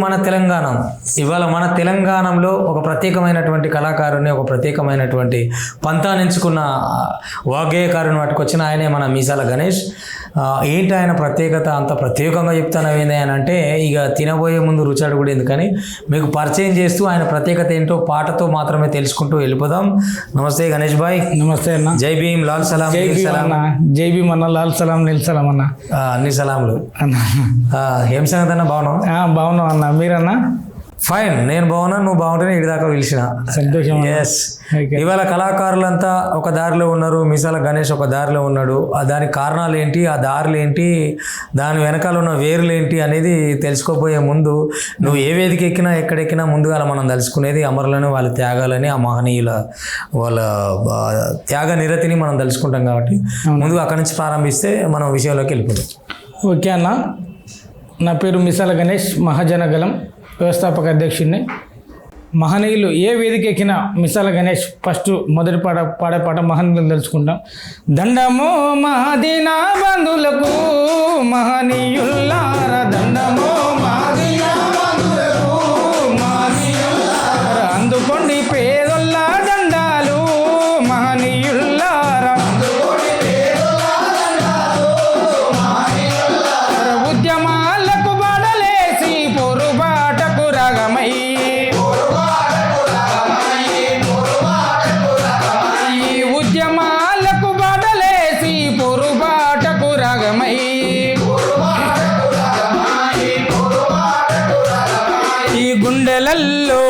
మన తెలంగాణ ఇవాళ మన తెలంగాణలో ఒక ప్రత్యేకమైనటువంటి కళాకారుని ఒక ప్రత్యేకమైనటువంటి పంతాన్ని ఎంచుకున్న వాగ్గేయకారుని పట్టుకొచ్చిన ఆయనే మన మీసాల గణేష్. ఏంటి ఆయన ప్రత్యేకత అంత ప్రత్యేకంగా చెప్తాను ఏంది అని అంటే ఇక తినబోయే ముందు రుచాడు కూడా ఎందుకని మీకు పరిచయం చేస్తూ ఆయన ప్రత్యేకత ఏంటో పాటతో మాత్రమే తెలుసుకుంటూ వెళ్ళిపోదాం. నమస్తే గణేష్ భాయ్. నమస్తే అన్న. జై భీమ్, లాల్ సలాం. జై భీమ్ అన్న, లాల్ సలాం, నిల్ సలాం అన్న. అన్ని సలాంలు అన్న. ఏం సంగతి అన్న, బాగున్నావు? బాగున్నావు అన్న, మీరన్నా? ఫైన్, నేను బాగున్నా, నువ్వు బాగుంటేనే ఇటు దాకా పిలిచిన. సంతోషం. ఎస్, ఇవాళ కళాకారులంతా ఒక దారిలో ఉన్నారు, మీసాల గణేష్ ఒక దారిలో ఉన్నాడు. దానికి కారణాలు ఏంటి, ఆ దారులు ఏంటి, దాని వెనకాల ఉన్న వేర్లు ఏంటి అనేది తెలుసుకోబోయే ముందు నువ్వు ఏ వేదిక ఎక్కినా ఎక్కడెక్కినా ముందుగా మనం తెలుసుకునేది అమరులని, వాళ్ళ త్యాగాలని, ఆ మహనీయుల వాళ్ళ త్యాగ నిరతిని మనం తెలుసుకుంటాం. కాబట్టి ముందుగా అక్కడి నుంచి ప్రారంభిస్తే మనం విషయంలోకి వెళ్ళిపోతాం. ఓకే అన్న, నా పేరు మీసాల గణేష్, మహాజనగలం వ్యవస్థాపక అధ్యక్షుడిని. మహనీయులు ఏ వేదిక ఎక్కినా మీసాల గణేష్ ఫస్ట్ మొదటి పాడే పాట మహనీయులు తెలుసుకుంటాం. దండమో మహాదీనా బంధులకు మహనీయుల్లార, దండమో మహాదీనా బంధులకు మహనీయుల్లార, అందుకోండి పేదొల్ల దండాలు మహనీయుల్లార, ఉద్యమాలకు బడలేసి పొరుబాటకు రగమై, ఈ ఉద్యమాలకు బడలేసి పొరుబాటకు రగమై, ఈ గుండెలల్లో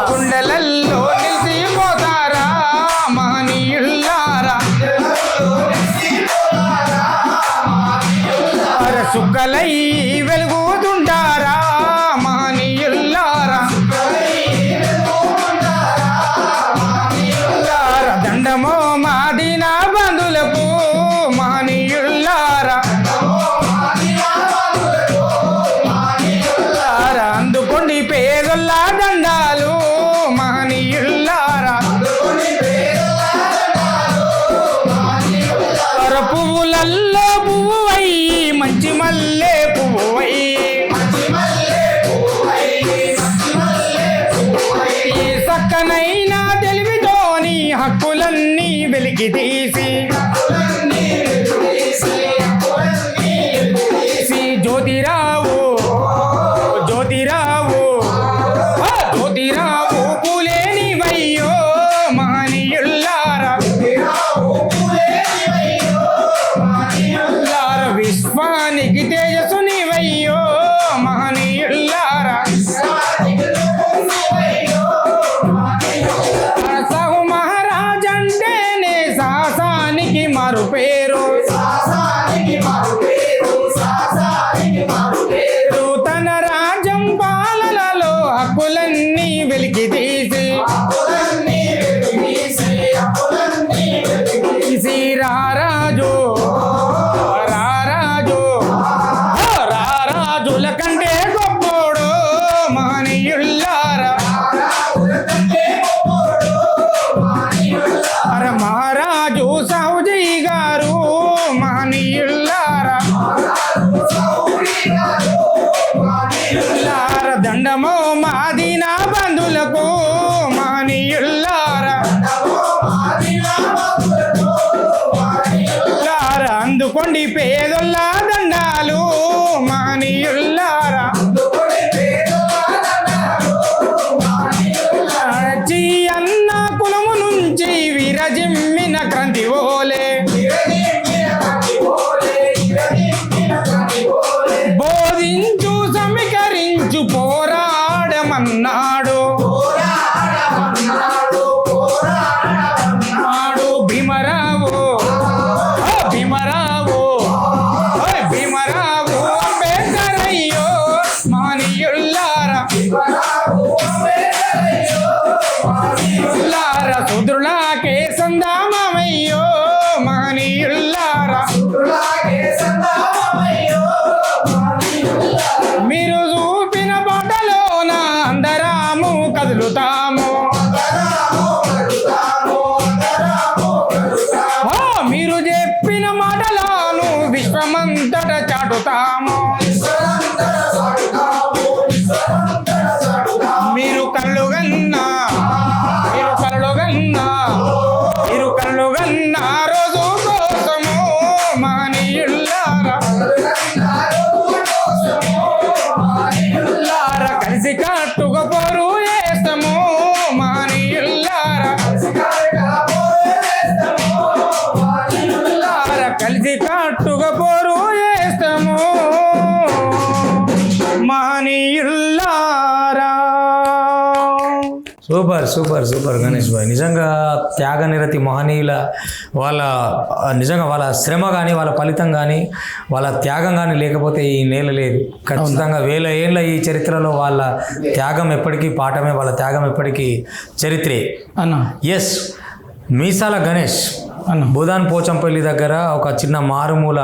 గుండెలల్లో నిలిచిపోతారా మహనీయుల్లారా, సుక్కలై వెలుగుతుంటారా మహనీయుల్లారా, దండమో మాదిన బంధులకు మహనీయుల్లారా, అందుకోండి పేదొల్ల దండాలు మహనీయుల్లారా, పువ్వులల్లో పువ్వువై మంచి మల్లె పువ్వువై, ఈ సక్కనైనా తెలివితోని హక్కులన్నీ వెలికి తీసి, జ్యోతిరావు జ్యోతిరావు జ్యోతిరావు పూలేని వయ్యో మహనీయుల్లారా, విశ్వానికి తేజస్సుని వయ్యో మహనీయుల్లారా, సాహు మహారాజ్ అంటేనే సాసానికి మారు పేరు, తన రాజ్యం పాలనలో హక్కులన్నీ వెలికి తీసి, రారాజు రారాజుల కంటే గొప్పోడు మహనీయుల్లారా, మహారాజు సౌజీ గారు మహనీయుల్లారా, దండమో మాదిన బంధులకు మహనీయుల్లారా, అందుకోండి పేదొల్ల దండాలు మహనీయుల్లారా, అన్న కులము నుంచి విరజిమ్మిన క్రాంతి ఓలే, బోధించు సమీకరించు పోరాడమన్నాడు, భీమరావు భీమరావు అంబేద్కర్ అయ్యో మహనీయుల్లారా, శూద్రులకే సందామయ్యో మహనీయుల్లారా, మీరు చూపిన బాటలోన అందరాము కదులుతాము, మీరు చెప్పిన మాటలను విశ్వమంతట చాటుతాము, సూపర్ సూపర్ గణేష్ భాయ్. నిజంగా త్యాగనిరతి మహనీయుల వాళ్ళ నిజంగా వాళ్ళ శ్రమ కానీ వాళ్ళ ఫలితం కానీ వాళ్ళ త్యాగం కానీ లేకపోతే ఈ నేల లేదు. ఖచ్చితంగా వేల ఏళ్ళ ఈ చరిత్రలో వాళ్ళ త్యాగం ఎప్పటికీ పాఠమే, వాళ్ళ త్యాగం ఎప్పటికీ చరిత్రే అన్న. ఎస్. మీసాల గణేష్ అన్న భూదాన్ పోచంపల్లి దగ్గర ఒక చిన్న మారుమూల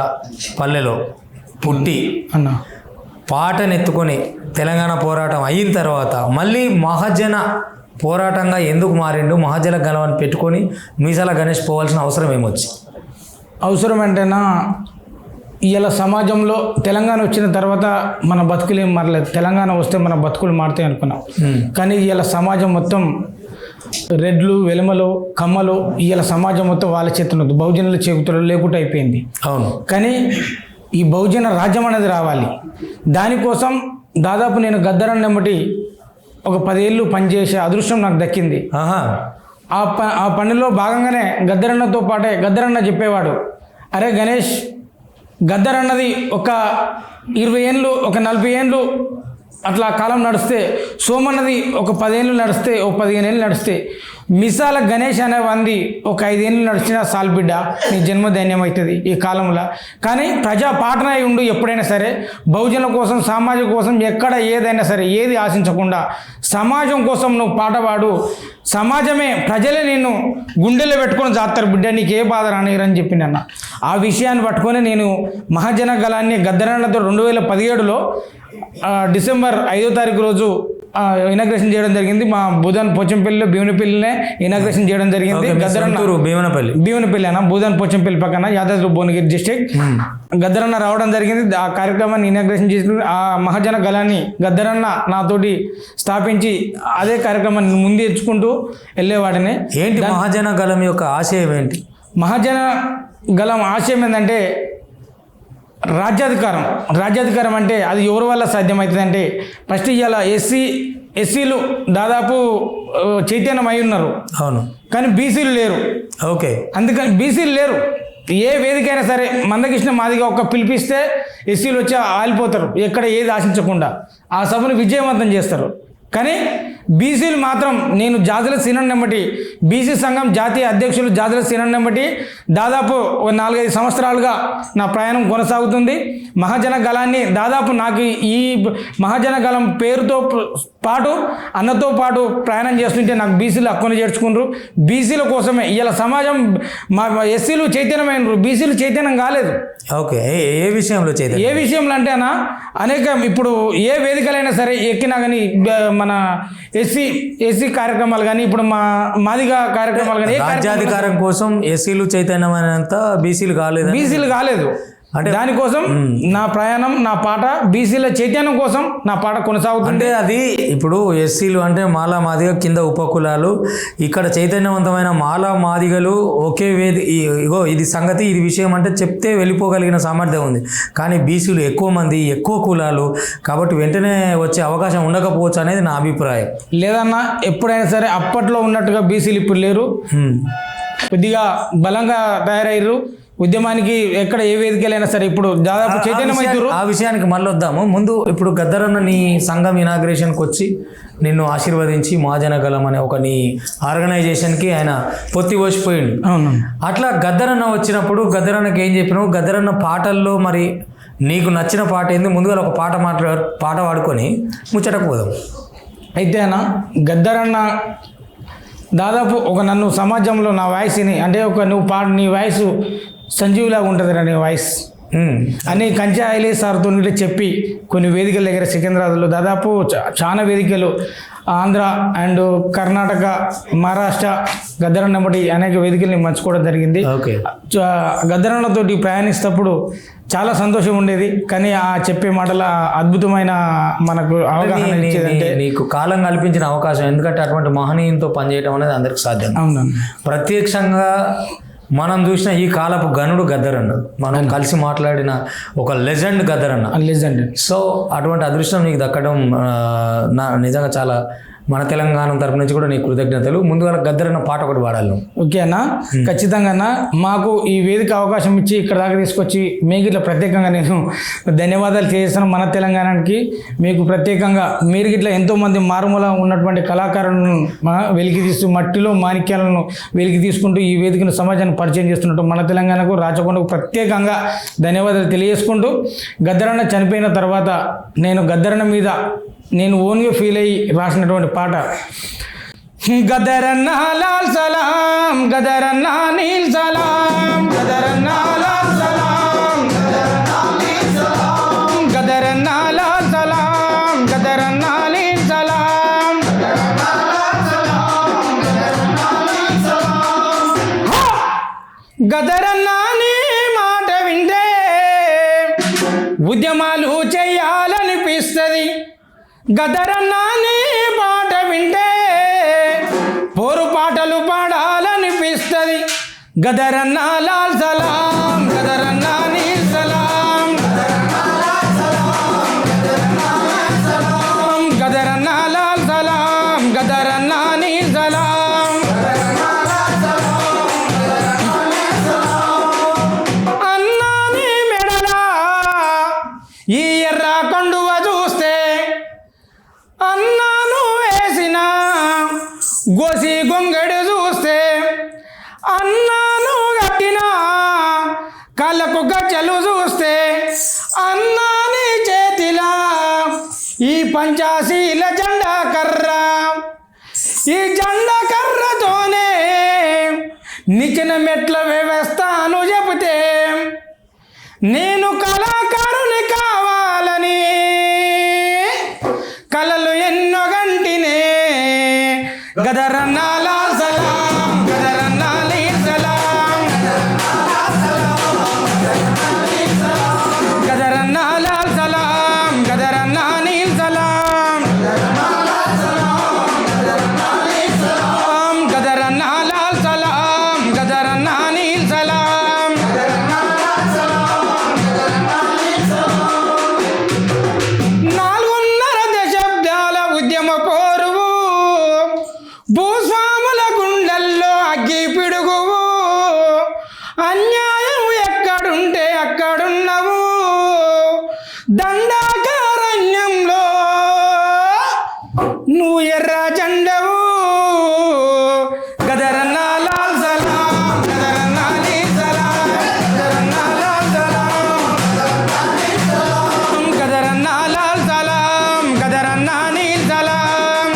పల్లెలో పుట్టి అన్న పాటనెత్తుకొని తెలంగాణ పోరాటం అయిన తర్వాత మళ్ళీ మహాజన పోరాటంగా ఎందుకు మారిండు, మహాజన గలవని పెట్టుకొని మీసాల గణేష్ పోవాల్సిన అవసరం ఏమొచ్చి? అవసరం అంటేనా ఇలా సమాజంలో తెలంగాణ వచ్చిన తర్వాత మన బతుకులు ఏం మారలేదు. తెలంగాణ వస్తే మన బతుకులు మారుతాయి అనుకున్నాం. కానీ ఇలా సమాజం మొత్తం రెడ్లు వెలుమలు కమ్మలు ఇలా సమాజం మొత్తం వాళ్ళ చేతులు బహుజనుల చేతులు లేకుండా అయిపోయింది. అవును. కానీ ఈ బహుజన రాజ్యం అనేది రావాలి. దానికోసం దాదాపు నేను గద్దరన్న వెంబడి ఒక 10 ఏళ్ళు పనిచేసే అదృష్టం నాకు దక్కింది. ఆ పనిలో భాగంగానే గద్దరన్నతో పాటే గద్దరన్న చెప్పేవాడు, అరే గణేష్, గద్దరన్నది ఒక 20 ఏళ్ళు ఒక 40 ఏళ్ళు అట్లా కాలం నడిస్తే, సోమన్నది ఒక 10 ఏళ్ళు నడిస్తే, ఒక 15 ఏళ్ళు నడిస్తే, మిసాల గణేష్ అనే వంది ఒక 5 ఏళ్ళు నడిచినా సాల్ బిడ్డ, నీ జన్మ ధన్యం అవుతుంది ఈ కాలంలో. కానీ ప్రజా పాటన అయి ఉండు ఎప్పుడైనా సరే, బహుజనుల కోసం సమాజం కోసం ఎక్కడ ఏదైనా సరే ఏది ఆశించకుండా సమాజం కోసం నువ్వు పాట పాడు. సమాజమే ప్రజలే నిన్ను గుండెలో పెట్టుకొని జాతారు బిడ్డ, నీకు ఏ బాధ రానిరని చెప్పినన్న. ఆ విషయాన్ని పట్టుకొని నేను మహాజన గలాన్ని గద్దరన్నతో 2017లో డిసెంబర్ 5వ తారీఖు రోజు ఇనాగ్రేషన్ చేయడం జరిగింది. మా భూదాన్ పోచంపల్లిలో భీవనపల్లినే ఇనాగ్రేషన్ చేయడం జరిగింది. గద్దరన్న భీవనపల్లి అన్న భూదాన్ పోచంపల్లి పక్కన యాదాద్రి భువనగిరి డిస్ట్రిక్ట్. గద్దరన్న రావడం జరిగింది. ఆ కార్యక్రమాన్ని ఇనాగ్రేషన్ చేసిన ఆ మహాజన గలాన్ని గద్దరన్న నాతోటి స్థాపించి అదే కార్యక్రమాన్ని ముందు ఎంచుకుంటూ వెళ్ళేవాడిని. ఏంటి మహాజన గలం యొక్క ఆశయం ఏంటి? మహాజన గలం ఆశయం ఏంటంటే రాజ్యాధికారం అంటే అది ఎవరి వల్ల సాధ్యమవుతుంది అంటే, ఫస్ట్ ఇవాళ ఎస్సీలు దాదాపు చైతన్యం అయి ఉన్నారు. అవును. కానీ బీసీలు లేరు. ఓకే. అందుకని బీసీలు లేరు. ఏ వేదికైనా సరే మందకృష్ణ మాదిగా ఒక్క పిలిపిస్తే ఎస్సీలు వచ్చి ఆలిపోతారు, ఎక్కడ ఏది ఆశించకుండా ఆ సభను విజయవంతం చేస్తారు. కానీ బీసీలు మాత్రం, నేను జాజుల సీనన్ నెంబటి బీసీ సంఘం జాతీయ అధ్యక్షులు జాజుల సీనన్ నెంబటి దాదాపు 4-5 సంవత్సరాలుగా నా ప్రయాణం కొనసాగుతుంది. మహాజన గలాన్ని దాదాపు నాకు ఈ మహాజన గలం పేరుతో పాటు అన్నతో పాటు ప్రయాణం చేస్తుంటే నాకు బీసీలు హక్కును చేర్చుకుంటారు. బీసీల కోసమే ఇలా సమాజం మా ఎస్సీలు చైతన్యమైనరు, బీసీలు చైతన్యం కాలేదు. ఓకే. ఏ విషయంలో చైతన్యం? ఏ విషయంలో అంటే అన్న అనేక ఇప్పుడు ఏ వేదికలైనా సరే ఎక్కినా కానీ మన ఎస్సీ కార్యక్రమాలు కానీ ఇప్పుడు మాదిగా కార్యక్రమాలు కానీ రాజ్యాధికారం కోసం ఎస్సీలు చైతన్యమైనంత బీసీలు కాలేదు. అంటే దానికోసం నా ప్రయాణం, నా పాట బీసీల చైతన్యం కోసం నా పాట కొనసాగుతుంది. అంటే అది ఇప్పుడు ఎస్సీలు అంటే మాలా మాదిగ కింద ఉపకులాలు, ఇక్కడ చైతన్యవంతమైన మాలా మాదిగలు ఒకే ఇగో ఇది సంగతి, ఇది విషయం అంటే చెప్తే వెళ్ళిపోగలిగిన సామర్థ్యం ఉంది. కానీ బీసీలు ఎక్కువ మంది, ఎక్కువ కులాలు కాబట్టి వెంటనే వచ్చే అవకాశం ఉండకపోవచ్చు అనేది నా అభిప్రాయం. లేదన్నా, ఎప్పుడైనా సరే అప్పట్లో ఉన్నట్టుగా బీసీలు ఇప్పుడు లేరు, కొద్దిగా బలంగా తయారయ్యారు. ఉద్యమానికి ఎక్కడ ఏ వేదికలైనా సరే ఇప్పుడు దాదాపు చైతన్యమవుతారు. ఆ విషయానికి మళ్ళీ వద్దాము. ముందు ఇప్పుడు గద్దరన్న నీ సంఘం ఇనాగ్రేషన్కి వచ్చి నిన్ను ఆశీర్వదించి మహాజన గలం అనే ఒక నీ ఆర్గనైజేషన్కి ఆయన పొత్తి పోసిపోయిండు. అవును. అట్లా గద్దరన్న వచ్చినప్పుడు గద్దరన్నకి ఏం చెప్పినావు? గద్దరన్న పాటల్లో మరి నీకు నచ్చిన పాట ఏంది? ముందుగా ఒక పాట పాడుకొని ముచ్చటకు పోదాం. అయితే అన్న గద్దరన్న దాదాపు ఒక నన్ను సమాజంలో నా వాయిస్ని అంటే ఒక నీ వాయిస్ సంజీవులాగా ఉంటుంది నీ వాయిస్ అని కంచె ఐలే సార్తో చెప్పి కొన్ని వేదికల దగ్గర సికింద్రాబాద్లో దాదాపు చాలా వేదికలు ఆంధ్ర అండ్ కర్ణాటక, మహారాష్ట్ర గద్దరన్న బట్టి అనేక వేదికల్ని మంచుకోవడం జరిగింది. గద్దరన్నతోటి ప్రయాణిస్తప్పుడు చాలా సంతోషం ఉండేది. కానీ ఆ చెప్పే మాటల అద్భుతమైన మనకు అవగాహన ఇచ్చేదంటే నీకు కాలం కల్పించిన అవకాశం. ఎందుకంటే అటువంటి మహనీయంతో పనిచేయడం అనేది అందరికి సాధ్యం. అవును. ప్రత్యక్షంగా మనం చూసిన ఈ కాలపు గనుడు గద్దరన్న, మనం కలిసి మాట్లాడిన ఒక లెజెండ్ గద్దరన్న. లెజెండ్. సో అటువంటి అదృష్టం నీకు దక్కడం నిజంగా చాలా మన తెలంగాణ తరపు నుంచి కూడా నీ కృతజ్ఞతలు. ముందుగా గద్దరన్న పాట ఒకటి పాడాలి నువ్వు. ఓకే అన్న, ఖచ్చితంగా అన్న. మాకు ఈ వేదిక అవకాశం ఇచ్చి ఇక్కడ దాకా తీసుకొచ్చి మీకు ఇట్లా ప్రత్యేకంగా నేను ధన్యవాదాలు చేస్తాను. మన తెలంగాణకి మీకు ప్రత్యేకంగా మీరు ఇట్లా ఎంతోమంది మారుమూల ఉన్నటువంటి కళాకారులను వెలికి తీస్తూ మట్టిలో మాణిక్యాలను వెలికి తీసుకుంటూ ఈ వేదికను సమాజాన్ని పరిచయం చేస్తున్నట్టు మన తెలంగాణకు రాచకొండకు ప్రత్యేకంగా ధన్యవాదాలు తెలియజేసుకుంటూ, గద్దరన్న చనిపోయిన తర్వాత నేను గద్దరన్న మీద నేను ఓన్గా ఫీల్ అయ్యి రాసినటువంటి పాట గద్దరన్న లాల్ సలాం, గద్దరన్న నీల్ సలాం, గద్దరన్న లాల్ సలాం, గద్దరన్న లాల్ సలాం, గద్దరన్న నీల్ సలాం. గద్దరన్న నీ మాట వింటే ఉద్యమాలు చెయ్యాలనిపిస్తుంది. గద్దరన్న నీ పాట వింటే పోరు పాటలు పాడాలనిపిస్తుంది. గద్దరన్న లాల్ సలాం, గద్దరన్న నీల్ సలాం, గద్దరన్న లాల్ సలాం, గద్దరన్న నీల్ సలాం. అన్నా నీ మెడలా ఈ ఎర్ర కండువ చూస్తే, అన్నాను వేసిన గోసి గొంగడు చూస్తే, అన్నాను కట్టిన కళ్ళకు గజ్జలు చూస్తే, అన్నాని చేతిలా ఈ పంచాశీల జెండా కర్ర, ఈ జెండా కర్రతోనే నిచ్చిన మెట్ల వ్యవస్థను చెబితే నేను కళాకారుని కావాలని కలలు ఎన్నో గంటినే. గద్దరన్న లాల్ సలాం, గద్దరన్న నీల్ సలాం, గద్దరన్న లాల్ సలాం, గద్దరన్న నీల్ సలాం, గద్దరన్న లాల్ సలాం, గద్దరన్న నీల్ సలాం. నాలుగున్నర దశాబ్దాల ఉద్యమ పోరువు, భూస్వాముల గుండెల్లో అగ్గి పిడుగువు, అన్యాయం ఎక్కడుంటే అక్కడున్నవు, దండాకారణ్యంలో నువ్వు ఎర్ర జెండవు. గద్దరన్న లాల్ సలాం, గద్దరన్న నీల్ సలాం, గద్దరన్న లాల్ సలాం, గద్దరన్న లాల్ సలాం, గద్దరన్న నీల్ సలాం.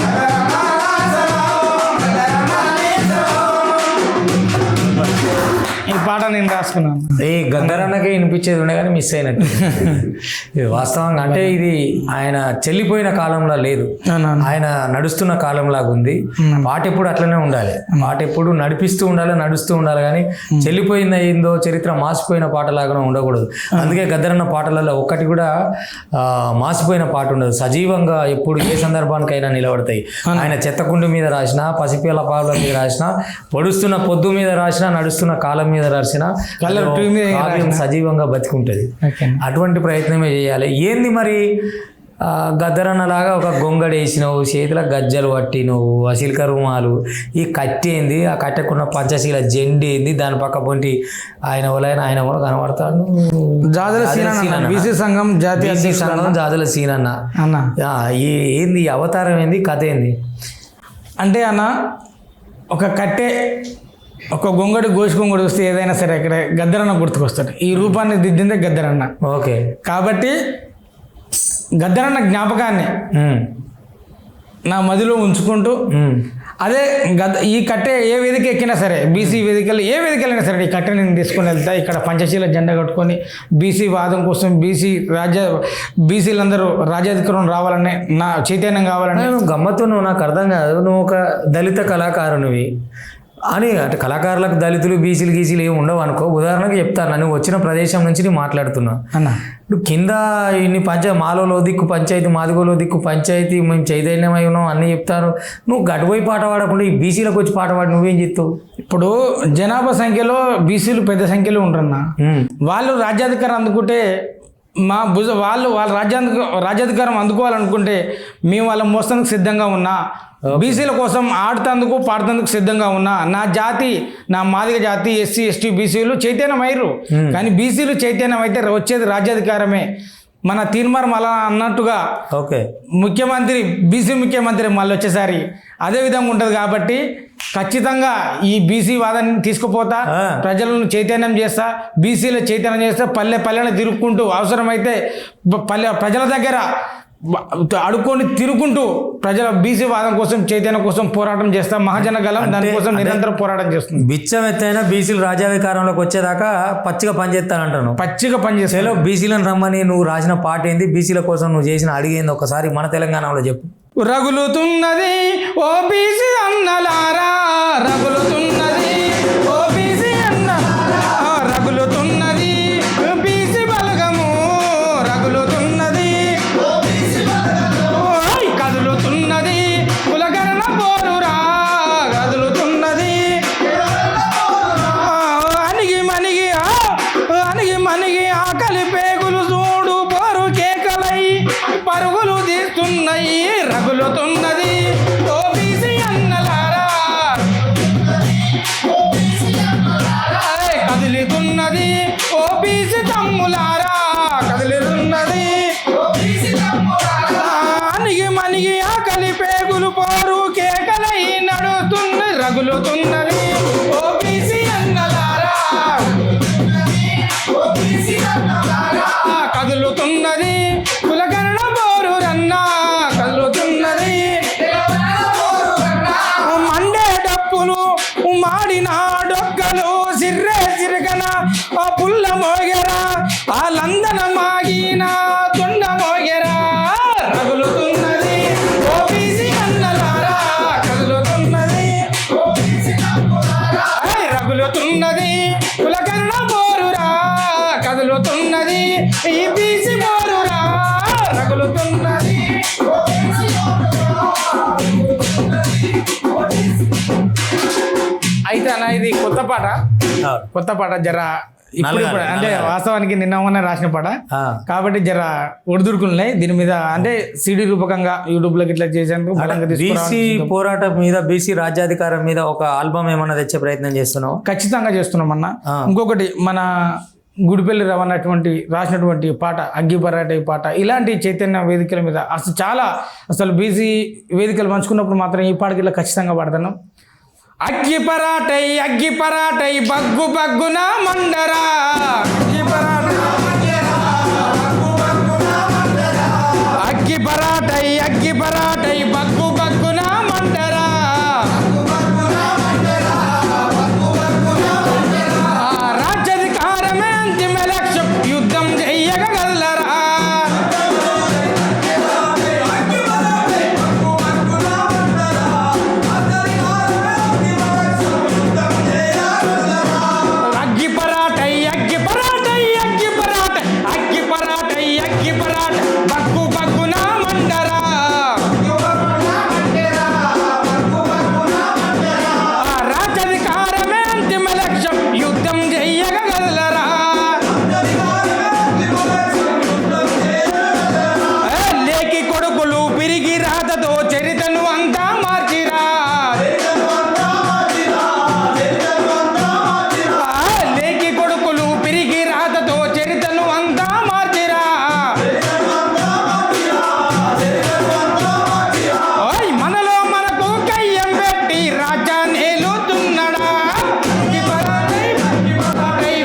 ఈ పాట నేను రాసుకున్నాను. ఈ గద్దరన్నకే వినిపించేది ఉండే కానీ మిస్ అయినట్టు. ఇది వాస్తవంగా అంటే ఇది ఆయన చెల్లిపోయిన కాలంలో లేదు, ఆయన నడుస్తున్న కాలంలాగా ఉంది. పాట ఎప్పుడు అట్లనే ఉండాలి, పాట ఎప్పుడు నడిపిస్తూ ఉండాలి, నడుస్తూ ఉండాలి. కానీ చెల్లిపోయింది అయిందో చరిత్ర మాసిపోయిన పాటలాగానే ఉండకూడదు. అందుకే గద్దరన్న పాటలలో ఒక్కటి కూడా మాసిపోయిన పాట ఉండదు. సజీవంగా ఎప్పుడు ఏ సందర్భానికైనా నిలబడతాయి. ఆయన చెత్తకుండి మీద రాసినా, పసిపిల్ల పాల మీద రాసినా, పొడుస్తున్న పొద్దు మీద రాసినా, నడుస్తున్న కాలం మీద రాసినా కావ్యం సజీవంగా బతికుంటుంది. అటువంటి ప్రయత్నమే చేయాలి. ఏంది మరి గద్దరన్న లాగా ఒక గొంగడి వేసినావు, చేతిలో గజ్జలు పట్టినవు, అసిల్క రుమాలు, ఈ కట్టె ఏంది, ఆ కట్టెకున్న పంచశీల జెండి ఏంది, దాని పక్క పొంటి ఆయన ఆయన కూడా కనబడతాడు. బీసీ సంఘం జాతీయ సంఘం జాతుల సీనన్న అన్న. ఏంది అవతారం ఏంది, కథ ఏంది అంటే అన్న, ఒక కట్టె ఒక గొంగడి గోసి గొంగడి వస్తే ఏదైనా సరే అక్కడ గద్దరన్న గుర్తుకొస్తాడు. ఈ రూపాన్ని దిద్దిందే గద్దరన్న. ఓకే, కాబట్టి గద్దరన్న జ్ఞాపకాన్ని నా మదిలో ఉంచుకుంటూ అదే ఈ కట్టె ఏ వేదిక ఎక్కినా సరే, బీసీ వేదికలు ఏ వేదికలైనా సరే ఈ కట్టె నేను తీసుకొని వెళ్తా. ఇక్కడ పంచశీల జెండా కట్టుకొని బీసీ వాదం కోసం, బీసీలందరూ రాజ్యాధికారం రావాలని, నా చైతన్యం కావాలని. గమ్మత్తు నువ్వు నాకు అర్థం కాదు. నువ్వు ఒక దళిత కళాకారునివి అని, అంటే కళాకారులకు దళితులు బీసీలు గీసీలు ఏమి ఉండవు అనుకో. ఉదాహరణకు చెప్తాను, నువ్వు వచ్చిన ప్రదేశం నుంచి నేను మాట్లాడుతున్నా అన్న. నువ్వు కింద ఇన్ని మాలోలో దిక్కు పంచాయతీ, మాదిగోలో దిక్కు పంచాయతీ, మేము చైతన్యమై ఉన్నాం అన్నీ చెప్తాను. నువ్వు గడిపోయి పాట పాడకుండా ఈ బీసీలకు వచ్చి పాట పాడి నువ్వేం చెప్తావు? ఇప్పుడు జనాభా సంఖ్యలో బీసీలు పెద్ద సంఖ్యలో ఉంటారన్న. వాళ్ళు రాజ్యాధికారం అందుకుంటే వాళ్ళ రాజ్యాధికారం అందుకోవాలనుకుంటే మేము వాళ్ళ మోస్తానికి సిద్ధంగా ఉన్నా, బీసీల కోసం ఆడుతందుకు పాడుతందుకు సిద్ధంగా ఉన్నా. నా మాదిగ జాతి ఎస్సీ ఎస్టీ బీసీలు చైతన్యమయ్యారు, కానీ బీసీలు చైతన్యం అయితే వచ్చేది రాజ్యాధికారమే. మన తీర్మానం అలా అన్నట్టుగా ముఖ్యమంత్రి బీసీ ముఖ్యమంత్రి మళ్ళీ వచ్చేసారి అదే విధంగా ఉంటుంది. కాబట్టి ఖచ్చితంగా ఈ బీసీ వాదాన్ని తీసుకుపోతా, ప్రజలను చైతన్యం చేస్తా, బీసీల చైతన్యం చేస్తా, పల్లెను తిరుక్కుంటూ అవసరమైతే ప్రజల దగ్గర అడుక్కొని తిరుగుకుంటూ ప్రజల బీసీ వాదం కోసం చైతన్యం కోసం పోరాటం చేస్తాం. మహాజన గలం దానికోసం నిరంతరం పోరాటం చేస్తుంది. బిచ్చం ఎత్తైనా బీసీలు రాజ్యాధికారంలోకి వచ్చేదాకా పచ్చిగా పనిచేస్తానంటాను. పచ్చిగా పనిచేస్తాను. బీసీలను రమ్మని నువ్వు రాసిన పాట ఏంది, బీసీల కోసం నువ్వు చేసిన అడిగేంది ఒకసారి మన తెలంగాణలో చెప్పు. రగులుతున్నది ఓ బీసీ అన్నలారా, రగులుతున్నది ఓ బీసీ అన్నలారా, రగులుతున్నది బీసీ బలగము, రగులుతున్నది కదులుతున్నది కులగరణ పోరురా, కదులుతున్నది అణిగి మణిగి ఆకలి పేగులు చూడు పోరు కేకలై పరుగులు తీస్తున్నాయి, రగులుతున్నది ఓ బీసీ అన్నలారా, కదులుతున్నది ఓ బీసీ తమ్ములారా, కదులుతున్నది అణిగి ఆకలి పేగులు పోరు కేకలై నడుతుంది, రగులుతున్నది ఓ బీసీ అన్నలారా, కదులుతున్నది కులకరణ పోరు రన్నా, కదులుతున్నది మండే డప్పులు మాడిన డొక్కలు సిరగన ఆ పుల్ల మోగెరా, ఆ లందన మాగిన తొండ మోగెరా, రగులుతున్నది ఓ బీసీ అన్నలారా, కదులుతున్నది రగులుతున్నది కులకరణ పోరురా, కదులుతున్నది ఈ బీసీ పోరురా, రగులుతున్నది. అయితే అన్న ఇది కొత్త పాట జర ఇప్పుడు అంటే వాస్తవానికి నిన్న మొన్న రాసిన పాట కాబట్టి జర ఒడిదుడుకులున్నాయి దీని మీద. అంటే సిడి రూపకంగా యూట్యూబ్ లోకి ఇట్లా చేసాను. బీసీ పోరాటం మీద, బీసీ రాజ్యాధికారం మీద ఒక ఆల్బమ్ ఏమన్నా తెచ్చే ప్రయత్నం చేస్తున్నావు? ఖచ్చితంగా చేస్తున్నాం అన్న. ఇంకొకటి మన గుడిపల్లి రవన్నటువంటి రాసినటువంటి పాట అగ్గి పరాటై పాట, ఇలాంటి చైతన్య వేదికల మీద అసలు బీసీ వేదికలు పంచుకున్నప్పుడు మాత్రం ఈ పాటకి ఇలా ఖచ్చితంగా పాడతాను. అగ్గి పరాటై బగ్గు బగ్గున మండరా, అగ్గి పరాటై బగ్గు బగ్గున మండరా, రాజ్యాధికారమే అంతిమ లక్ష్యం యుద్ధం చెయ్యగలరా, బగ్గు బగ్గున మండరా, రాజ్యాధికారమే అంతిమ లక్ష్యం యుద్ధం చెయ్యగలరా, లేకి కొడుకులు పిరిగి రాతతో చరితను అంతా మార్చిరా, లేకి కొడుకులు పిరిగి రాతతో చరితను అంతా మార్చిరా, మనలో మనకు కయ్యం పెట్టి రాజ్యాన్ని ఏలుతున్నాడా,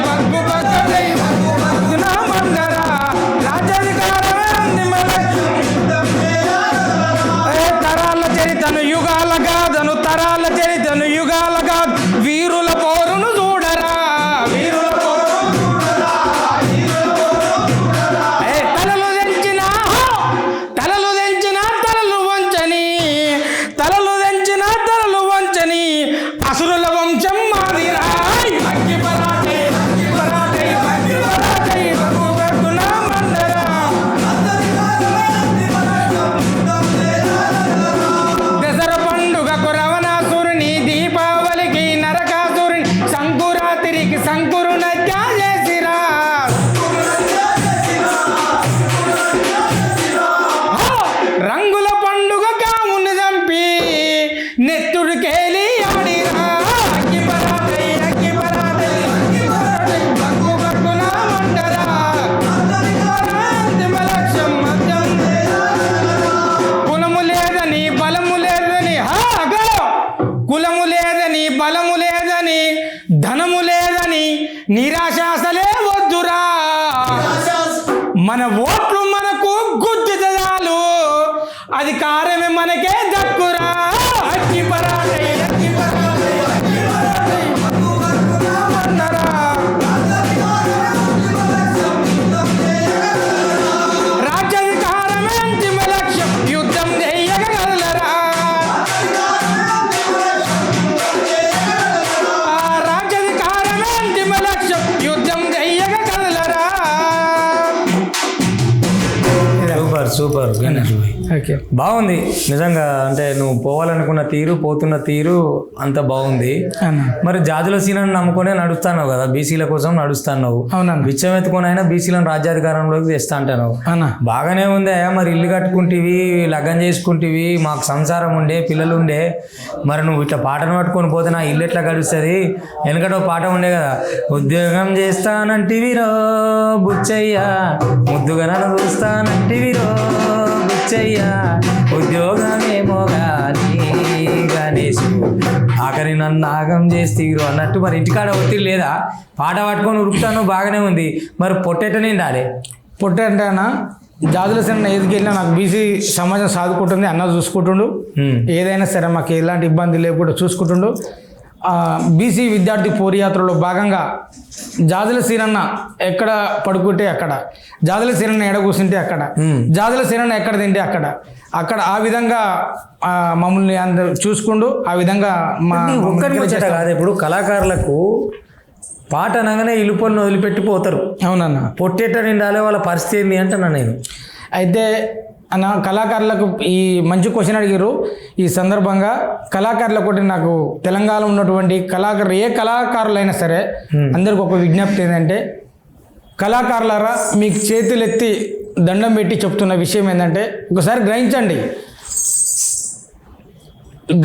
బగ్గు బగ్గున మండరా, రాజ్యాధికారమే అంతిమ తరాల చరితను యుగాల కాదను, తరాల చరితను యుగాల కాదు, వీరుల పోరును చూడరా, తలలు తెంచిన తలలు వంచని అసురుల వంశం మాదిరా, అగ్గి పరాటై బగ్గు బగ్గున మండరా, దసరా పండుగకు రవణాసురుని, దీపావళికి నరకాసురుని, సంకురాత్రికి సంకురునత్యా చేసిరా, లేదని బలము లేదని ధనము లేదని నిరాశాసలే వద్దురా. మన ఓట్లు మనకు గుద్దితే చాలు, అధికారమే మనకే దక్కురా. అగ్గి పరాటై, అగ్గి పరాటై, అగ్గి పరాటై, అన్నరా. రాజ్యాధికారమే అంతిమ లక్ష్యం, యుద్ధం చేయగలరా. రాజ్యాధికారమే అంతిమ లక్ష్యం, యుద్ధం చేయగలరా. సూపర్ సూపర్ గణేష్ భాయ్. ఓకే, బాగుంది నిజంగా. అంటే నువ్వు పోవాలనుకున్న తీరు, పోతున్న తీరు అంత బాగుంది. అన్న. మరి జాతుల సీలను నమ్ముకునే నడుస్తున్నావు కదా, బీసీల కోసం నడుస్తున్నావు. అవునన్న. బిచ్చం ఎత్తుకొని అయినా బీసీలను రాజ్యాధికారంలోకి తెస్తా అంటున్నావు. అన్న. బాగానే ఉంది. మరి ఇల్లు కట్టుకుంటేవి, లగ్గం చేసుకుంటేవి, మాకు సంసారం ఉండే, పిల్లలు ఉండే, మరి నువ్వు ఇట్లా పాటను పట్టుకొని పోతే నా ఇల్లు ఎట్లా గడుస్తుంది? వెనకటో పాట ఉండే కదా, ఉద్యోగం చేస్తానంటివిరో బుచ్చయ్య, ముద్దుగా నన్ను చూస్తానంటివిరో బుచ్చయ్య, ఉద్యోగమేమో గాని గణేష్ ఆఖరి నన్ను నాగం చేస్తీరు అన్నట్టు. మరి ఇంటికాడ ఒత్తిడి లేదా? పాట పట్టుకొని ఉరుకుతాను, బాగానే ఉంది. మరి పొట్టెట నిండాలి. పొట్ట అంటే అన్న, జాతుల సేన ఏదికి వెళ్ళినా నాకు బీసీ సమాజం సాదుకుంటుంది, అన్న చూసుకుంటుండు. ఏదైనా సరే మాకు ఎలాంటి ఇబ్బంది లేకుండా చూసుకుంటుండు. బీసీ విద్యార్థి పోరీయాత్రలో భాగంగా జాతుల సీనన్న ఎక్కడ పడుకుంటే అక్కడ, జాతుల సీనన్న ఎడ కూర్చుంటే అక్కడ, జాతుల సీనన్న ఎక్కడ తింటే అక్కడ అక్కడ ఆ విధంగా మమ్మల్ని అందరూ చూసుకుంటూ ఆ విధంగా మా ఒక్కరికి వచ్చేట కాదు. ఇప్పుడు కళాకారులకు పాట అనగానే ఇల్లు పనులు వదిలిపెట్టిపోతారు. అవునన్న. పొట్టేట నిండాలి, వాళ్ళ పరిస్థితి ఏంటి అంటున్నా నేను. అయితే అన్న, కళాకారులకు ఈ మంచి క్వశ్చన్ అడిగారు. ఈ సందర్భంగా కళాకారులకు ఒకటి నాకు తెలంగాణలో ఉన్నటువంటి ఏ కళాకారులైనా సరే అందరికి ఒక విజ్ఞప్తి ఏంటంటే, కళాకారులారా మీకు చేతులు ఎత్తి దండం పెట్టి చెప్తున్న విషయం ఏంటంటే, ఒకసారి గ్రహించండి.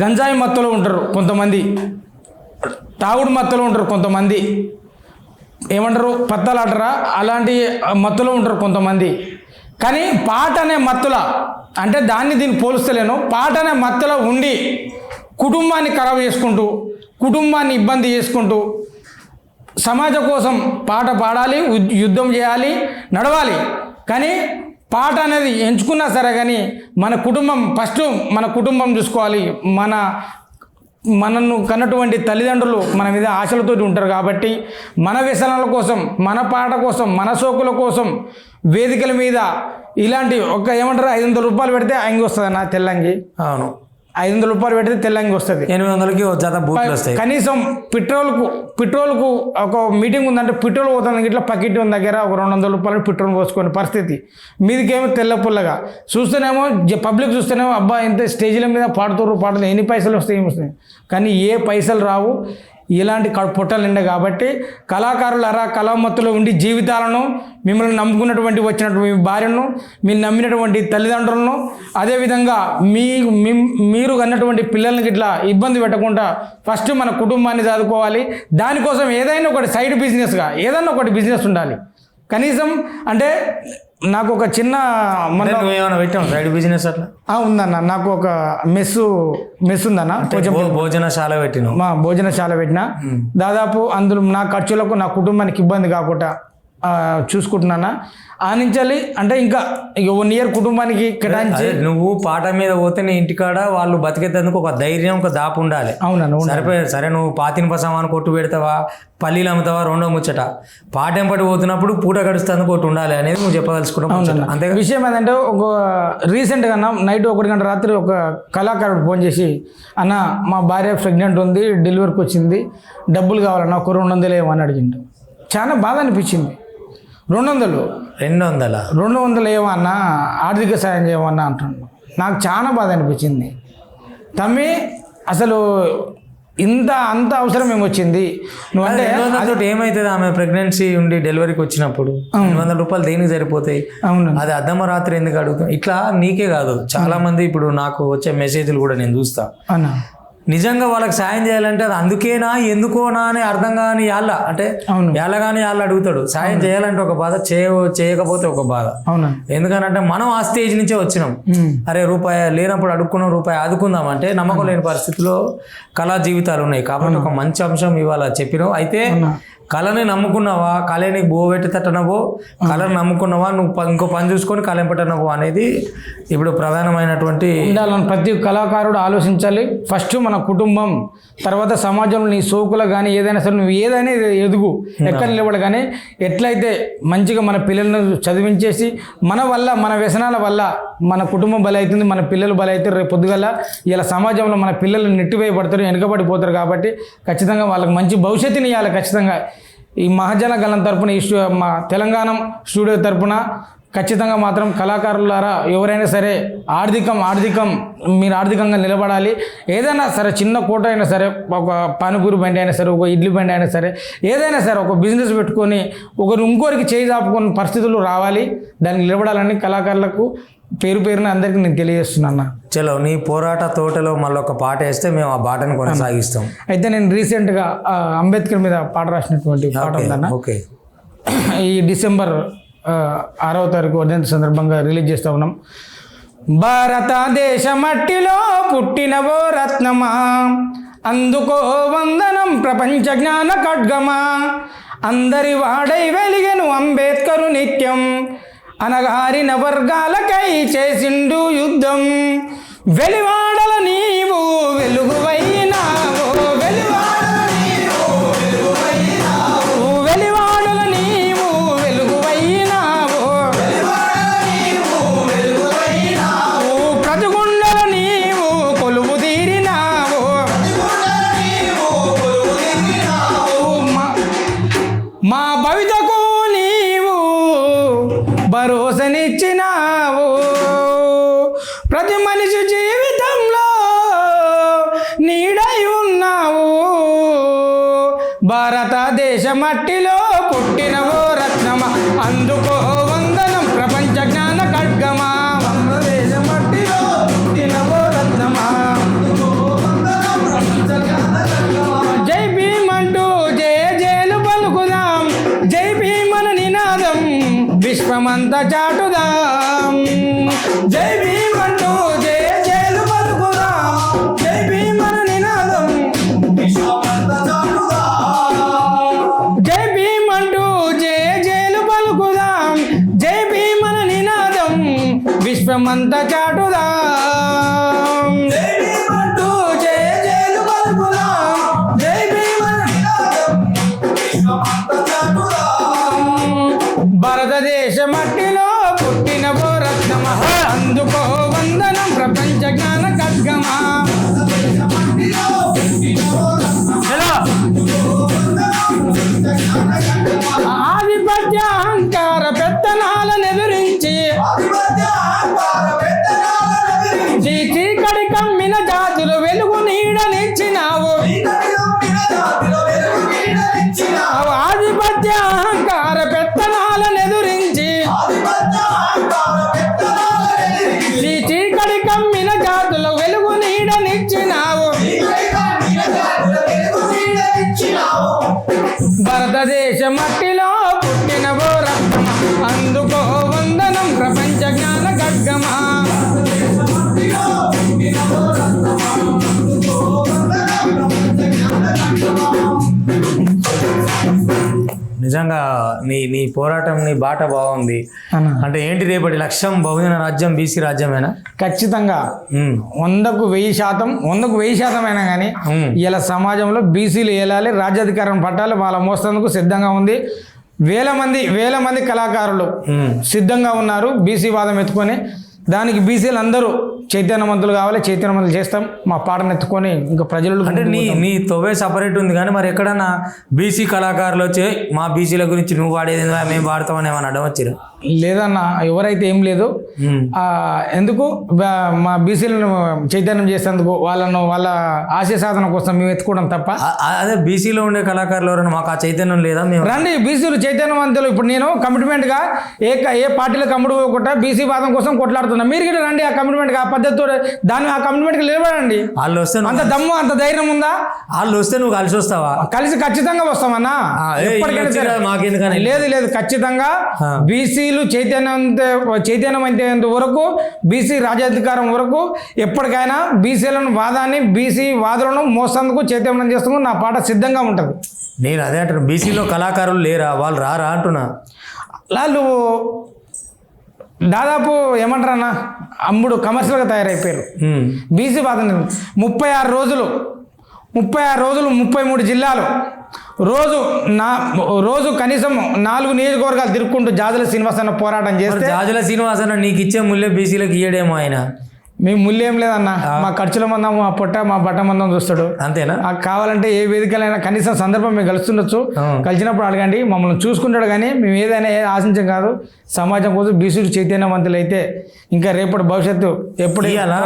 గంజాయి మత్తులో ఉంటారు కొంతమంది, తాగుడు మత్తులో ఉంటారు కొంతమంది, ఏమంటారు పత్తలాటరా అలాంటి మత్తులో ఉంటారు కొంతమంది. కానీ పాట అనే మత్తుల, అంటే దాన్ని దీన్ని పోలుస్తలేను, పాట అనే మత్తులో ఉండి కుటుంబాన్ని ఖరాబ్ చేసుకుంటూ, కుటుంబాన్ని ఇబ్బంది చేసుకుంటూ, సమాజం కోసం పాట పాడాలి, యుద్ధం చేయాలి, నడవాలి. కానీ పాట అనేది ఎంచుకున్నా సరే కానీ మన కుటుంబం ఫస్ట్, మన కుటుంబం చూసుకోవాలి. మనను కన్నటువంటి తల్లిదండ్రులు మన మీద ఆశలతో ఉంటారు కాబట్టి మన వ్యసనాల కోసం, మన పాట కోసం, మన సోకుల కోసం వేదికల మీద ఇలాంటి ఏమంటారు 500 రూపాయలు పెడితే అంగి వస్తుంది అన్న, తెల్లంగి. అవును, 500 రూపాయలు పెడితే తెల్లంగి వస్తుంది. 800కి జత బూట్లు వస్తాయి. కనీసం పెట్రోల్కు ఒక మీటింగ్ ఉందంటే పెట్రోల్ పోతుంది, ఇట్లా పకెట్ ఉన్న దగ్గర ఒక 200 రూపాయలు పెట్రోల్ పోసుకునే పరిస్థితి. మీదికేమో తెల్ల పుల్లగా చూస్తేనేమో పబ్లిక్ చూస్తేనేమో అబ్బా ఇంత స్టేజ్ల మీద పాడుతూ ఎన్ని పైసలు వస్తాయి, ఏమి వస్తాయి. కానీ ఏ పైసలు రావు, ఇలాంటి పొట్టలు నిండే. కాబట్టి కళాకారులరా, కళామత్తులో ఉండి జీవితాలను, మిమ్మల్ని నమ్ముకున్నటువంటి వచ్చినటువంటి మీ భార్యను, మీరు నమ్మినటువంటి తల్లిదండ్రులను, అదేవిధంగా మీరు అన్నటువంటి పిల్లలకి ఇట్లా ఇబ్బంది పెట్టకుండా ఫస్ట్ మన కుటుంబాన్ని చదువుకోవాలి. దానికోసం ఏదైనా ఒకటి సైడ్ బిజినెస్గా ఏదైనా ఒకటి బిజినెస్ ఉండాలి. కనీసం అంటే నాకు ఒక చిన్న ఏమైనా పెట్టాం సైడ్ బిజినెస్ అట్లా ఉందన్న, నాకు ఒక మెస్ ఉందన్న, కొంచెం భోజనశాల పెట్టిన భోజనశాల పెట్టిన. దాదాపు అందులో నా ఖర్చులకు, నా కుటుంబానికి ఇబ్బంది కాకుండా చూసుకుంటున్నానా. ఆ నుంచి అంటే ఇంకా 1 ఇయర్ కుటుంబానికి కేటాయించి. నువ్వు పాట మీద పోతే నీ ఇంటికాడ వాళ్ళు బతికేందుకు ఒక ధైర్యం, ఒక దాపు ఉండాలి. అవునన్నా, సరిపోయారు. సరే నువ్వు పాతిన సామాను కొట్టు పెడతావా, పల్లీలు అమ్ముతావా, రెండో ముచ్చట. పాట ఎంపటి పోతున్నప్పుడు పూట గడుస్తుంది ఒకటి ఉండాలి అనేది నువ్వు చెప్పదలుచుకున్నావు. అంతే విషయం ఏంటంటే, ఒక రీసెంట్గా నైట్ 1 గంట రాత్రి ఒక కళాకారుడు ఫోన్ చేసి, అన్న మా భార్య ప్రెగ్నెంట్ ఉంది, డెలివరీకి వచ్చింది, డబ్బులు కావాలన్నా ఒక 200 ఏమని అడిగిండు. చాలా బాధ అనిపించింది. 200 ఏమన్నా ఆర్థిక సాయం చేయమన్నా అంటున్నాడు. నాకు చాలా బాధ అనిపించింది. తమ్మి అసలు అంత అవసరం ఏమొచ్చింది నువ్వు అంటే ఏమవుతుంది? ఆమె ప్రెగ్నెన్సీ ఉండి డెలివరీకి వచ్చినప్పుడు 200 రూపాయలు దేనికి సరిపోతాయి? అవును, అది అద్దమ్మ రాత్రి ఎందుకు అడుగుతాం? ఇట్లా నీకే కాదు, చాలా మంది ఇప్పుడు నాకు వచ్చే మెసేజ్లు కూడా నేను చూస్తా. నిజంగా వాళ్ళకి సాయం చేయాలంటే అది అందుకేనా ఎందుకోనా అని అర్థం కాని వాళ్ళ అంటే అవును. వాళ్ళ కానీ వాళ్ళు అడుగుతాడు. సాయం చేయాలంటే ఒక బాధ, చేయకపోతే ఒక బాధ. అవునా? ఎందుకనంటే మనం ఆ స్టేజ్ నుంచే వచ్చినాం. అరే రూపాయి లేనప్పుడు అడుక్కున్నాం, రూపాయి ఆదుకుందాం అంటే నమ్మకం లేని పరిస్థితిలో కళా జీవితాలు ఉన్నాయి. కాబట్టి ఒక మంచి అంశం ఇవాళ చెప్పినావు. అయితే కళని నమ్ముకున్నావా, కళ నీకు బో పెట్టేటనవో, కళని నమ్ముకున్నావా, నువ్వు ఇంకో పని చూసుకొని కళ పెట్టనవో అనేది ఇప్పుడు ప్రధానమైనటువంటి ఉండాలని ప్రతి కళాకారుడు ఆలోచించాలి. ఫస్ట్ మన కుటుంబం, తర్వాత సమాజంలో నీ సోకులు కానీ ఏదైనా సరే నువ్వు ఏదైనా ఎదుగు ఎక్కడ నిలబడ. కానీ ఎట్లయితే మంచిగా మన పిల్లలను చదివించేసి మన వల్ల మన వ్యసనాల వల్ల మన కుటుంబం బలవుతుంది, మన పిల్లలు బలవుతారు. రేపు పొద్దుగల ఇలా సమాజంలో మన పిల్లలు నెట్టివేయబడతారు, వెనుకబడిపోతారు. కాబట్టి ఖచ్చితంగా వాళ్ళకి మంచి భవిష్యత్తుని ఇవ్వాలి. ఖచ్చితంగా ఈ మహాజన గలం తరపున ఈ మా తెలంగాణ స్టూడియో తరపున ఖచ్చితంగా మాత్రం కళాకారులారా ఎవరైనా సరే ఆర్థికం మీరు ఆర్థికంగా నిలబడాలి. ఏదైనా సరే చిన్న కోట అయినా సరే, ఒక పానీపూరి బండి అయినా సరే, ఒక ఇడ్లీ బండి అయినా సరే, ఏదైనా సరే ఒక బిజినెస్ పెట్టుకొని ఇంకోరికి చేయి చాపుకునే పరిస్థితులు రావాలి. దానికి నిలబడాలని కళాకారులకు పేరున అందరికీ నేను తెలియజేస్తున్నాను. చలో, నీ పోరాట తోటలో మళ్ళీ ఒక పాట వేస్తే మేము ఆ పాటను కొనసాగిస్తాం. అయితే నేను రీసెంట్గా అంబేద్కర్ మీద పాట రాసినటువంటి పాట ఉందన్న. ఓకే. ఈ డిసెంబర్ 6వ తారీఖు వర్ధంతి సందర్భంగా రిలీజ్ చేస్తూ ఉన్నాం. భారతదేశ మట్టిలో పుట్టినవో రత్నమా, అందుకో వందనం ప్రపంచ జ్ఞాన ఖడ్గమా, అందరి వాడై వెలిగెను అంబేద్కరు నిత్యం, అనగారిన వర్గాలకై చేసిండు యుద్ధం, వెలివాడల నీవు వెలుగువైనావో, వెలివాడల నీవు వెలుగువైనావో, ప్రతిగుండల నీవు కొలువు తీరినావో, మా భవితకు నీవు భరోసనిచ్చినావు, ప్రతి మనిషి జీవితంలో నీడై ఉన్నావు, భారతదేశ మట్టిలో పుట్టినవో రత్నమా, అందుకో వందనం ప్రపంచ జ్ఞాన ఖడ్గమా, భారతదేశ మట్టిలో పుట్టినవో రత్నమా, జై భీమ్ అంటూ జయ జయలు పలుకుదాం, జై భీమ్ అన నినాదం విశ్వమంతా చాటుదాం, జై భీమ్ అంటూ జయ జయలు పలుకుదాం, జై భీమ్ అన నినాదం విశ్వమంతా చాటుదాం, జై భీమ్ అంటూ జయ జయలు పలుకుదాం, జై భీమ్ అన నినాదం విశ్వమంతా చాటుదాం, జై భీమ్ అంటూ జయ జయలు పలుకుదాం, జై భీమ్ అన నినాదం విశ్వమంతా చాటుదాం, భారతదేశ మట్టిలో పుట్టినవో రత్నమా, అందుకో వందనం ప్రపంచ జ్ఞాన ఖడ్గమా, ఆధిపత్య అహంకార పెత్తనాలను ఎదురించి చీకటి కమ్మిన జాతులు వెలుగు నీడనిచ్చినావు, ఆధిపత్య అహంకార పెత్తనాలను ఎదురించి చీకటి కమ్మిన జాతులు వెలుగు నీడనిచ్చినావు, భారతదేశ మట్టిలో పుట్టినవో రత్నమా, అందుకో వందనం ప్రపంచ జ్ఞాన ఖడ్గమా, నిజంగా నీ పోరాటం, నీ బాట బాగుంది. అంటే ఏంటి రేపటి లక్ష్యం? బహుజన రాజ్యం, బీసీ రాజ్యమేనా? ఖచ్చితంగా 100కు 1000% అయినా కానీ ఇలా సమాజంలో బీసీలు ఏలాలి, రాజ్యాధికారం పట్టాలి, వాళ్ళ మోస్తందుకు సిద్ధంగా ఉంది. వేల మంది కళాకారులు సిద్ధంగా ఉన్నారు బీసీ వాదం ఎత్తుకొని. దానికి బీసీలు అందరూ చైతన్యవంతులు కావాలి, చైతన్యవంతులు చేస్తాం. మా పాటను ఎత్తుకొని ఇంకా ప్రజలు అంటే నీ తొవ్వే సపరేట్ ఉంది. కానీ మరి ఎక్కడన్నా బీసీ కళాకారులు వచ్చి మా బీసీల గురించి నువ్వు వాడేది మేము వాడతామని ఏమన్నా అడ్డం వచ్చిరా? లేదన్న, ఎవరైతే ఏం లేదు. ఎందుకు మా బీసీలను చైతన్యం చేసేందుకు, వాళ్ళ ఆశయ సాధన కోసం మేము ఎత్తుకోవడం తప్ప. అదే బీసీలో ఉండే కళాకారులు ఎవరైనా మాకు ఆ చైతన్యం లేదా? మేము రండి, బీసీలు చైతన్యవంతులు. ఇప్పుడు నేను కమిట్మెంట్గా ఏ పార్టీలో కమ్ముడు పోకుండా బీసీ వాదం కోసం కొట్లాడుతున్నాను. మాట్లాడుతున్నా. మీరు కూడా రండి ఆ కమిట్మెంట్కి, ఆ పద్ధతితో దాన్ని ఆ కమిట్మెంట్కి నిలబడండి. వాళ్ళు వస్తే అంత దమ్ము అంత ధైర్యం ఉందా? వాళ్ళు వస్తే నువ్వు కలిసి వస్తావా? కలిసి ఖచ్చితంగా వస్తామన్నా. ఎప్పటికైనా సరే. మాకెందుకని లేదు ఖచ్చితంగా బీసీలు చైతన్యమైనంత వరకు, బీసీ రాజ్యాధికారం వరకు ఎప్పటికైనా బీసీలను వాదాన్ని, బీసీ వాదులను మోసేందుకు చైతన్యం చేస్తూ నా పాట సిద్ధంగా ఉంటుంది. నేను అదే అంటున్నా, బీసీలో కళాకారులు లేరా, వాళ్ళు రారా అంటున్నా. వాళ్ళు దాదాపు ఏమంటారన్నా అమ్ముడు కమర్షియల్గా తయారైపోయారు. బీసీ వాదన 36 రోజులు 33 జిల్లాలు రోజు కనీసం 4 నియోజకవర్గాలు తిరుక్కుంటూ జాజుల శ్రీనివాసన్న పోరాటం చేస్తే, జాజుల శ్రీనివాసన్న నీకు ఇచ్చే ముల్లె బీసీలకు ఇయ్యడేమో ఆయన. మేము ముల్లేం లేదన్న, మా ఖర్చుల మందం, మా పొట్ట, మా బట్ట మందం చూస్తాడు. అంతేనా? కావాలంటే ఏ వేదికలైనా కనీసం సందర్భం మేము కలుస్తుండొచ్చు, కలిసినప్పుడు అడగండి, మమ్మల్ని చూసుకుంటాడు. కానీ మేము ఏదైనా ఆశించం కాదు. సమాజం కోసం బీసీలు చైతన్యవంతులు అయితే ఇంకా రేపటి భవిష్యత్తు ఎప్పుడు అలా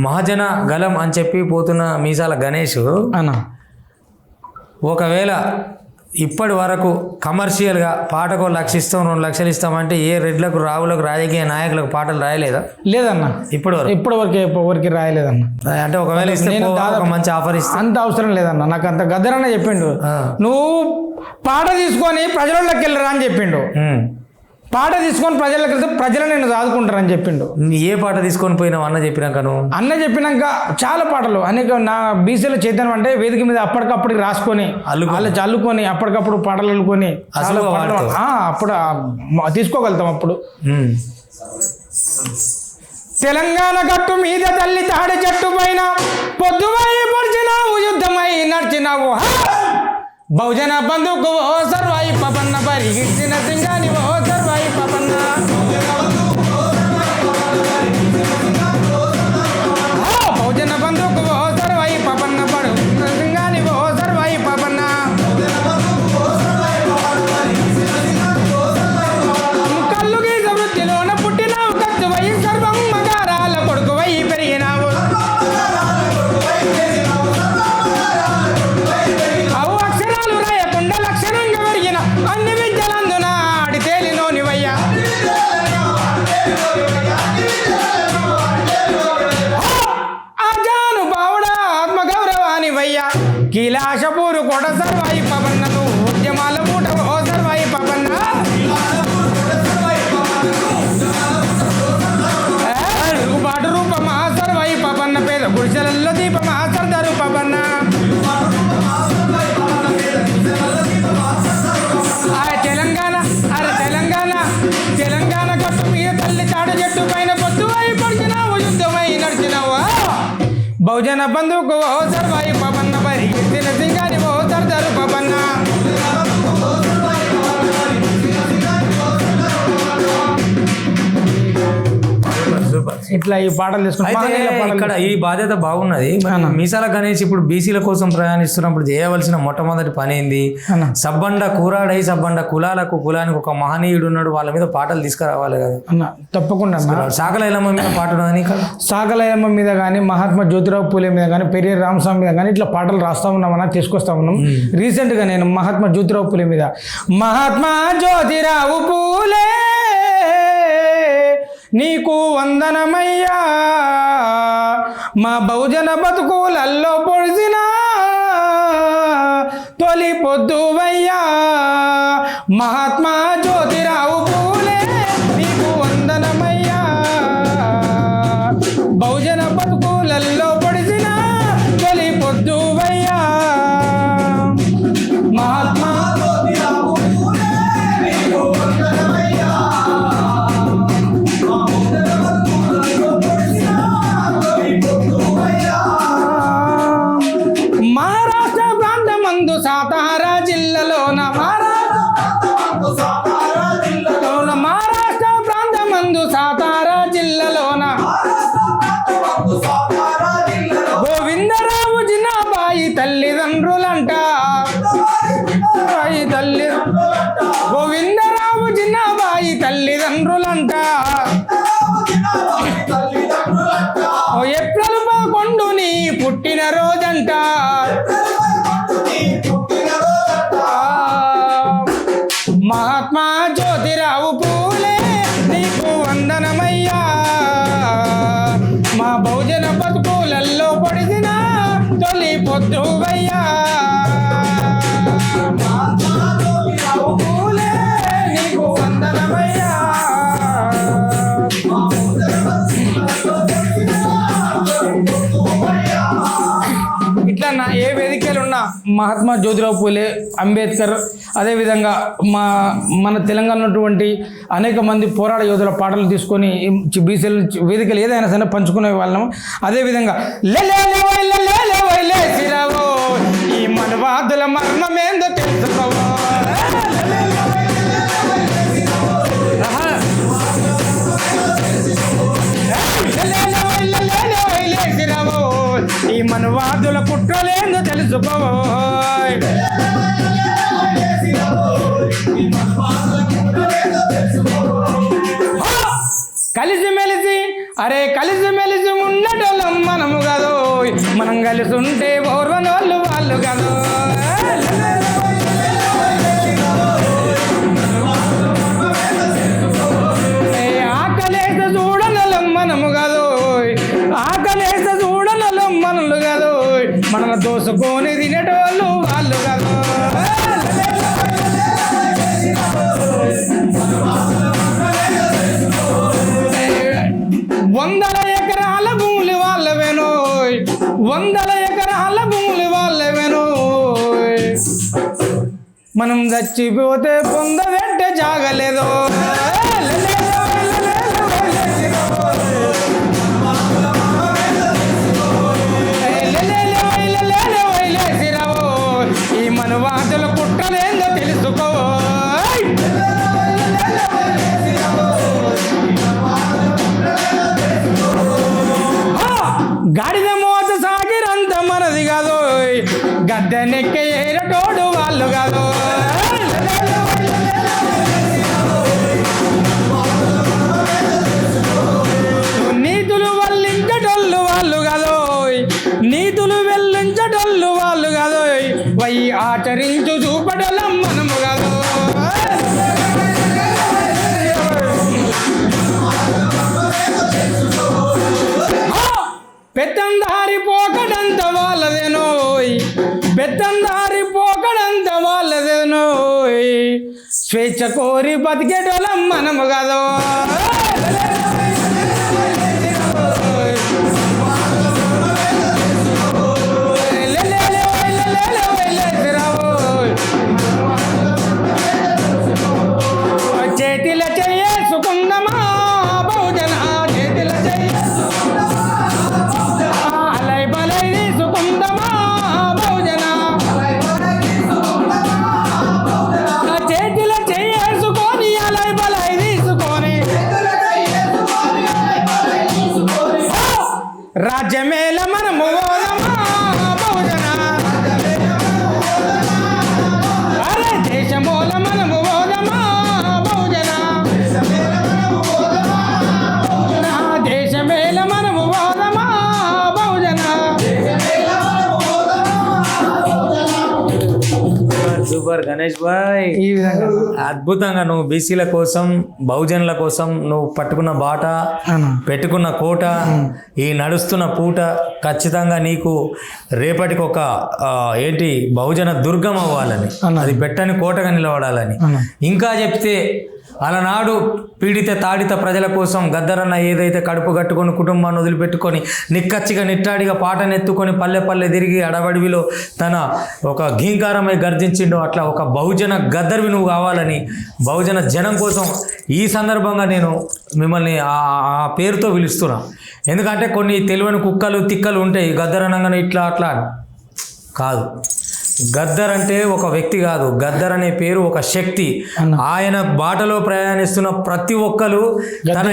మహాజన గలం అని చెప్పి పోతున్న మీసాల గణేష్ అన్న ఒకవేళ ఇప్పటి వరకు కమర్షియల్గా పాటకు 1 లక్ష ఇస్తాం, 2 లక్షలు ఇస్తామంటే ఏ రెడ్లకు, రావులకు, రాజకీయ నాయకులకు పాటలు రాయలేదా? లేదన్న, ఇప్పటివరకు రాయలేదన్న. అంటే ఒకవేళ ఇస్తే ఒక మంచి ఆఫర్ ఇస్తే అంత అవసరం లేదన్న. నాకు అంత గద్దరన్న చెప్పిండు, నువ్వు పాట తీసుకొని ప్రజలలోకి వెళ్ళరా అని చెప్పిండు. పాట తీసుకొని ప్రజలకు వెళ్తే ప్రజలు నేను చదువుకుంటారని చెప్పిండు. ఏ పాట తీసుకొని పోయినావు అన్న చెప్పినాక? అన్న చెప్పినాక చాలా పాటలు అనేక నా బీసీలో చైతన్యం అంటే వేదిక మీద అప్పటికప్పుడు రాసుకొని వాళ్ళు చల్లుకొని అప్పటికప్పుడు పాటలు అల్లుకొని అప్పుడు తీసుకోగలుగుతాం. అప్పుడు తెలంగాణ గట్టు మీద తల్లి తాడి చెట్టు పైన పొద్దువై పొడిచినావు, యుద్ధమై నడిచినావు, బహుజన బంధుకు ఓ సర్వాయి పపన్న, పరిగిచ్చిన సింగాని ఓ సర్వాయి పపన్న, బహుజన బంధుకు ఓ సర్వాయి పపన్న, పడు సింగాని ఓ సర్వాయి పపన్న, కళ్ళు గీత వృత్తిలోన పుట్టినావు, కత్తువై సర్వం మగారాల కొడుకువై పెరిగినావు, లక్షణంగా పెరిగిన అన్ని విద్యలందున ఆడి తేలినోనివయ్యా, ఆజాను బావుడా ఆత్మగౌరవానివయ్యా, కీలాశపూరు కొడ సర్వాయి పవన్న, నువ్వు ఉద్యమాల మూట ఓ సర్వాయి పవన్న, పాటు రూపమా సర్వాయి పవన్న, పేద గుడిసెలలో దీపమా సర్దారు పవన్న, తెలంగాణ గట్టు మీద తల్లి తాడు చెట్టు పైన పొద్దువై పొడిచినావు, యుద్ధమై నడిచినావా, బహుజన బంధువుకు ఓ సర్వాయి పవన్న, పరిగెత్తిన సింగాని ఓ సర్దారు పవన్న, ఇట్లా ఈ పాటలు తీసుకుంటాం. ఇక్కడ ఈ బాధ్యత బాగున్నది. మీసాల గణేష్ ఇప్పుడు బీసీల కోసం ప్రయాణిస్తున్నప్పుడు చేయవలసిన మొట్టమొదటి పని ఏంది? సబ్బండ కూరాడై సబ్బండ కులానికి ఒక మహనీయుడు ఉన్నాడు, వాళ్ళ మీద పాటలు తీసుకురావాలి కదా అన్న. తప్పకుండా సాకల ఎల్లమ్మ మీద పాట ఉన్నదని, సాకల ఎల్లమ్మ మీద కానీ, మహాత్మా జ్యోతిరావు పూలే మీద కానీ, పెరియర్ రామస్వామి మీద కానీ ఇట్లా పాటలు రాస్తా ఉన్నామన్నా, తీసుకొస్తా ఉన్నాం. రీసెంట్గా నేను మహాత్మా జ్యోతిరావు పూలే మీద, మహాత్మా జ్యోతిరావు పూలే నీకు వందనమయ్యా, మా బహుజన బతుకులల్లో పొడిసిన తొలి పొద్దువయ్యా, మహాత్మా జ్యోతిరావు పూలే నీకు వందనమయ్యా, బహుజన బతుకులల్లో పొడిసిన తొలి పొద్దువయ్యా, మహాత్మా జ్యోతిరావు పూలే నీకు వందనమయ్యా, మహారాష్ట్ర ప్రాంతమందు సాతారా జిల్లాలోన, మహారాష్ట్ర ప్రాంతమందు సాతారా జిల్లాలోన, గోవిందరావు జిన్నాబాయి తల్లిదండ్రులంట, గోవిందరావు జిన్నాబాయి తల్లిదండ్రులంట, ఏప్రిల్ 11 నీ పుట్టిన రోజంట, మహాత్మా జ్యోతిరావు పూలే నీకు వందనమయ్యా, మహాత్మా జ్యోతిరావు పూలే, అంబేద్కర్, అదేవిధంగా మన తెలంగాణ ఉన్నటువంటి అనేక మంది పోరాట యోధుల పాటలు తీసుకొని బీసీలు వేదికలు ఏదైనా సరే పంచుకునే వాళ్ళం. అదేవిధంగా ఈ మనవాదుల మరణమేందో తెలుసుకోవో, ఈ మనవాదుల కుట్రలేందో తెలుసుకోవో. కలిసిమెలిసి కలిసిమెలిసి ఉండటం మనము కాదు, మనం కలిసి ఉంటే ఓర్వని వాళ్ళు కాదు. ఆకలేస చూడనలం మనము కాదు, ఆకలేస చూడనలం మనలు కాదు, మనల్ని దోసుకొని తినేటోళ్ళు వాళ్ళు కాదు. వందల ఎకరాల భూములు వాళ్ళవేనోయ్, వందల ఎకరాల భూములు వాళ్ళవేనోయ్, మనం చచ్చిపోతే పొందవెంటే జాగలేదో. ఈ మనవాదుల కుట్రలేందో తెలుసుకో. గాడిద మోత సాగిరంత మనది కాదు, గద్దెనెక్కే ఏరటోడు వాళ్ళు కాదు. నీతులు వల్లించటోళ్ళు వాళ్ళు కాదు, నీతులు వెల్లించటోళ్ళు వాళ్ళు కాదు, వై ఆచరించు చూపటలం మనము కాదు. పెత్తందారి పోకడంత వాళ్ళదేనోయ్, పెత్తందారి పోకడంత వాళ్ళదేనోయ్, స్వేచ్ఛ కోరి బతికేటోళ్ళం మనము కాదు. చేతిల చేసుకుందమా బహుజన, చేతిల తీసుకుందమా బహుజన, చేతిల చేసుకొని అలై బలై తీసుకొని రాజ్యమేల మనము ఓదమా బహుజన, అరే దేశమూల మనము ఓదమా బహుజన, దేశమేల మనము ఓదమా బహుజన. సూపర్ గణేష్ భాయ్, ఈ విధంగా అద్భుతంగా నువ్వు బీసీల కోసం, బహుజనుల కోసం నువ్వు పట్టుకున్న బాట, పెట్టుకున్న కోట, ఈ నడుస్తున్న పూట ఖచ్చితంగా నీకు రేపటికి ఒక ఏంటి బహుజన దుర్గం అవ్వాలని, అది పెట్టని కోటగా నిలబడాలని. ఇంకా చెప్తే అలనాడు పీడిత తాడిత ప్రజల కోసం గద్దరన్న ఏదైతే కడుపు కట్టుకొని కుటుంబాన్ని వదిలిపెట్టుకొని నిక్కచ్చిగా నిట్టాడిగా పాటనెత్తుకొని పల్లె పల్లె తిరిగి అడవడివిలో తన ఒక ఘీంకారమై గర్జించిండో, అట్లా ఒక బహుజన గద్దర్వి నువ్వు కావాలని బహుజన జనం కోసం ఈ సందర్భంగా నేను మిమ్మల్ని ఆ పేరుతో పిలుస్తున్నా. ఎందుకంటే కొన్ని తెలియని కుక్కలు తిక్కలు ఉంటాయి, గద్దరనంగానే ఇట్లా అట్లా కాదు. గద్దర్ అంటే ఒక వ్యక్తి కాదు, గద్దర్ అనే పేరు ఒక శక్తి. ఆయన బాటలో ప్రయాణిస్తున్న ప్రతి ఒక్కరు తన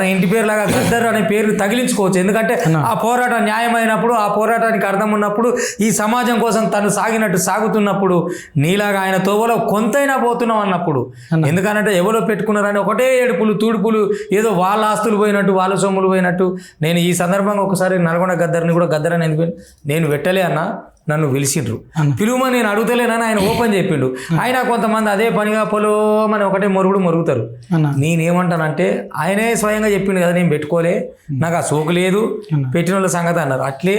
ఇంటి పేరులాగా గద్దర్ అనే పేరు తగిలించుకోవచ్చు. ఎందుకంటే ఆ పోరాటం న్యాయమైనప్పుడు, ఆ పోరాటానికి అర్థం ఉన్నప్పుడు, ఈ సమాజం కోసం తను సాగుతున్నప్పుడు, నీలాగా ఆయన తోవలో కొంతైనా పోతున్నాం అన్నప్పుడు. ఎందుకంటే ఎవరో పెట్టుకున్నారని ఒకటే ఏడుపులు తూడుపులు, ఏదో వాళ్ళ ఆస్తులు పోయినట్టు, వాళ్ళ సొమ్ములు పోయినట్టు. నేను ఈ సందర్భంగా ఒకసారి నల్గొండ గద్దర్ని కూడా గద్దర్ అని ఎందుకు నేను పెట్టలే అన్న, నన్ను పిలిచిండ్రు, పిలువమని నేను అడుగుతలేనని ఆయన ఓపెన్ చెప్పిండు. అయినా కొంతమంది అదే పనిగా పొలోమని ఒకటే మొరుగుతారు. నేనేమంటానంటే ఆయనే స్వయంగా చెప్పిండు కదా, నేను పెట్టుకోలే, నాకు ఆ సోకు లేదు, పెట్టిన వాళ్ళ సంగతి అన్నారు. అట్లే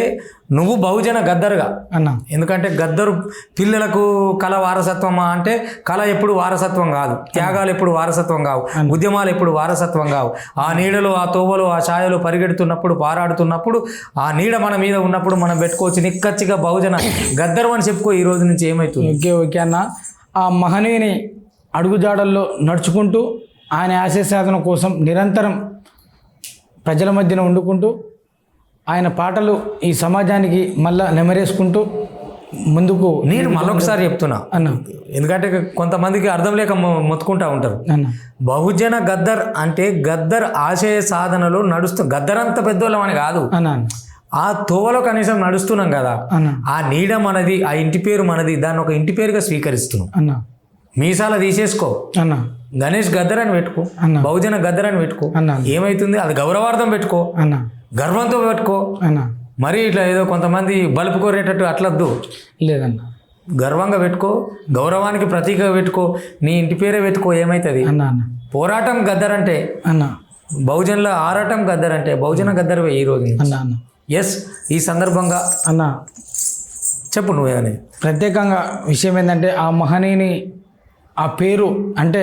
నువ్వు బహుజన గద్దరుగా, అన్న ఎందుకంటే గద్దరు పిల్లలకు కళ వారసత్వమా అంటే కళ ఎప్పుడు వారసత్వం కాదు, త్యాగాలు ఎప్పుడు వారసత్వం కావు, ఉద్యమాలు ఎప్పుడు వారసత్వం కావు. ఆ నీడలో ఆ తోవలో ఆ ఛాయలో పరిగెడుతున్నప్పుడు పారాడుతున్నప్పుడు ఆ నీడ మన మీద ఉన్నప్పుడు మనం పెట్టుకోవచ్చు నిక్కచ్చిగా బహుజన గద్దరు అని చెప్పుకో. ఈ రోజు నుంచి ఏమవుతుంది? ఓకే ఓకే అన్న, ఆ మహనీయుని అడుగుజాడల్లో నడుచుకుంటూ ఆయన ఆశయ సాధన కోసం నిరంతరం ప్రజల మధ్యన వండుకుంటూ ఆయన పాటలు ఈ సమాజానికి మళ్ళా నెమరేసుకుంటూ ముందుకు నేను మళ్ళొకసారి చెప్తున్నా అన్న, ఎందుకంటే కొంతమందికి అర్థం లేక మొత్తుకుంటా ఉంటారు. అన్న బహుజన గద్దర్ అంటే గద్దర్ ఆశయ సాధనలో నడుస్తూ, గద్దర్ అంత పెద్దోళ్ళం అని కాదు, అన్న ఆ తోవలో కనీసం నడుస్తున్నాం కదా, అన్న ఆ నీడ మనది, ఆ ఇంటి పేరు మనది, దాన్ని ఒక ఇంటి పేరుగా స్వీకరిస్తున్నాం. అన్న మీసాల తీసేసుకో, అన్న గణేష్ గద్దర్ అని పెట్టుకో, అన్న బహుజన గద్దర్ అని పెట్టుకో, అన్న ఏమైతుంది? అది గౌరవార్థం పెట్టుకో, అన్న గర్వంతో పెట్టుకో. అన్న మరి ఇట్లా ఏదో కొంతమంది బలుపు కోరేటట్టు అట్లద్దు, లేదన్న, గర్వంగా పెట్టుకో, గౌరవానికి ప్రతీకగా పెట్టుకో, నీ ఇంటి పేరే పెట్టుకో. ఏమవుతుంది? అన్న అన్న పోరాటం గద్దర్ అంటే, అన్న బహుజనుల ఆరాటం గద్దర్ అంటే బహుజన గద్దర్వే ఈ రోజు. అన్న అన్న ఎస్, ఈ సందర్భంగా అన్న చెప్పు నువ్వేదని. ప్రత్యేకంగా విషయం ఏంటంటే ఆ మహనీయుని ఆ పేరు అంటే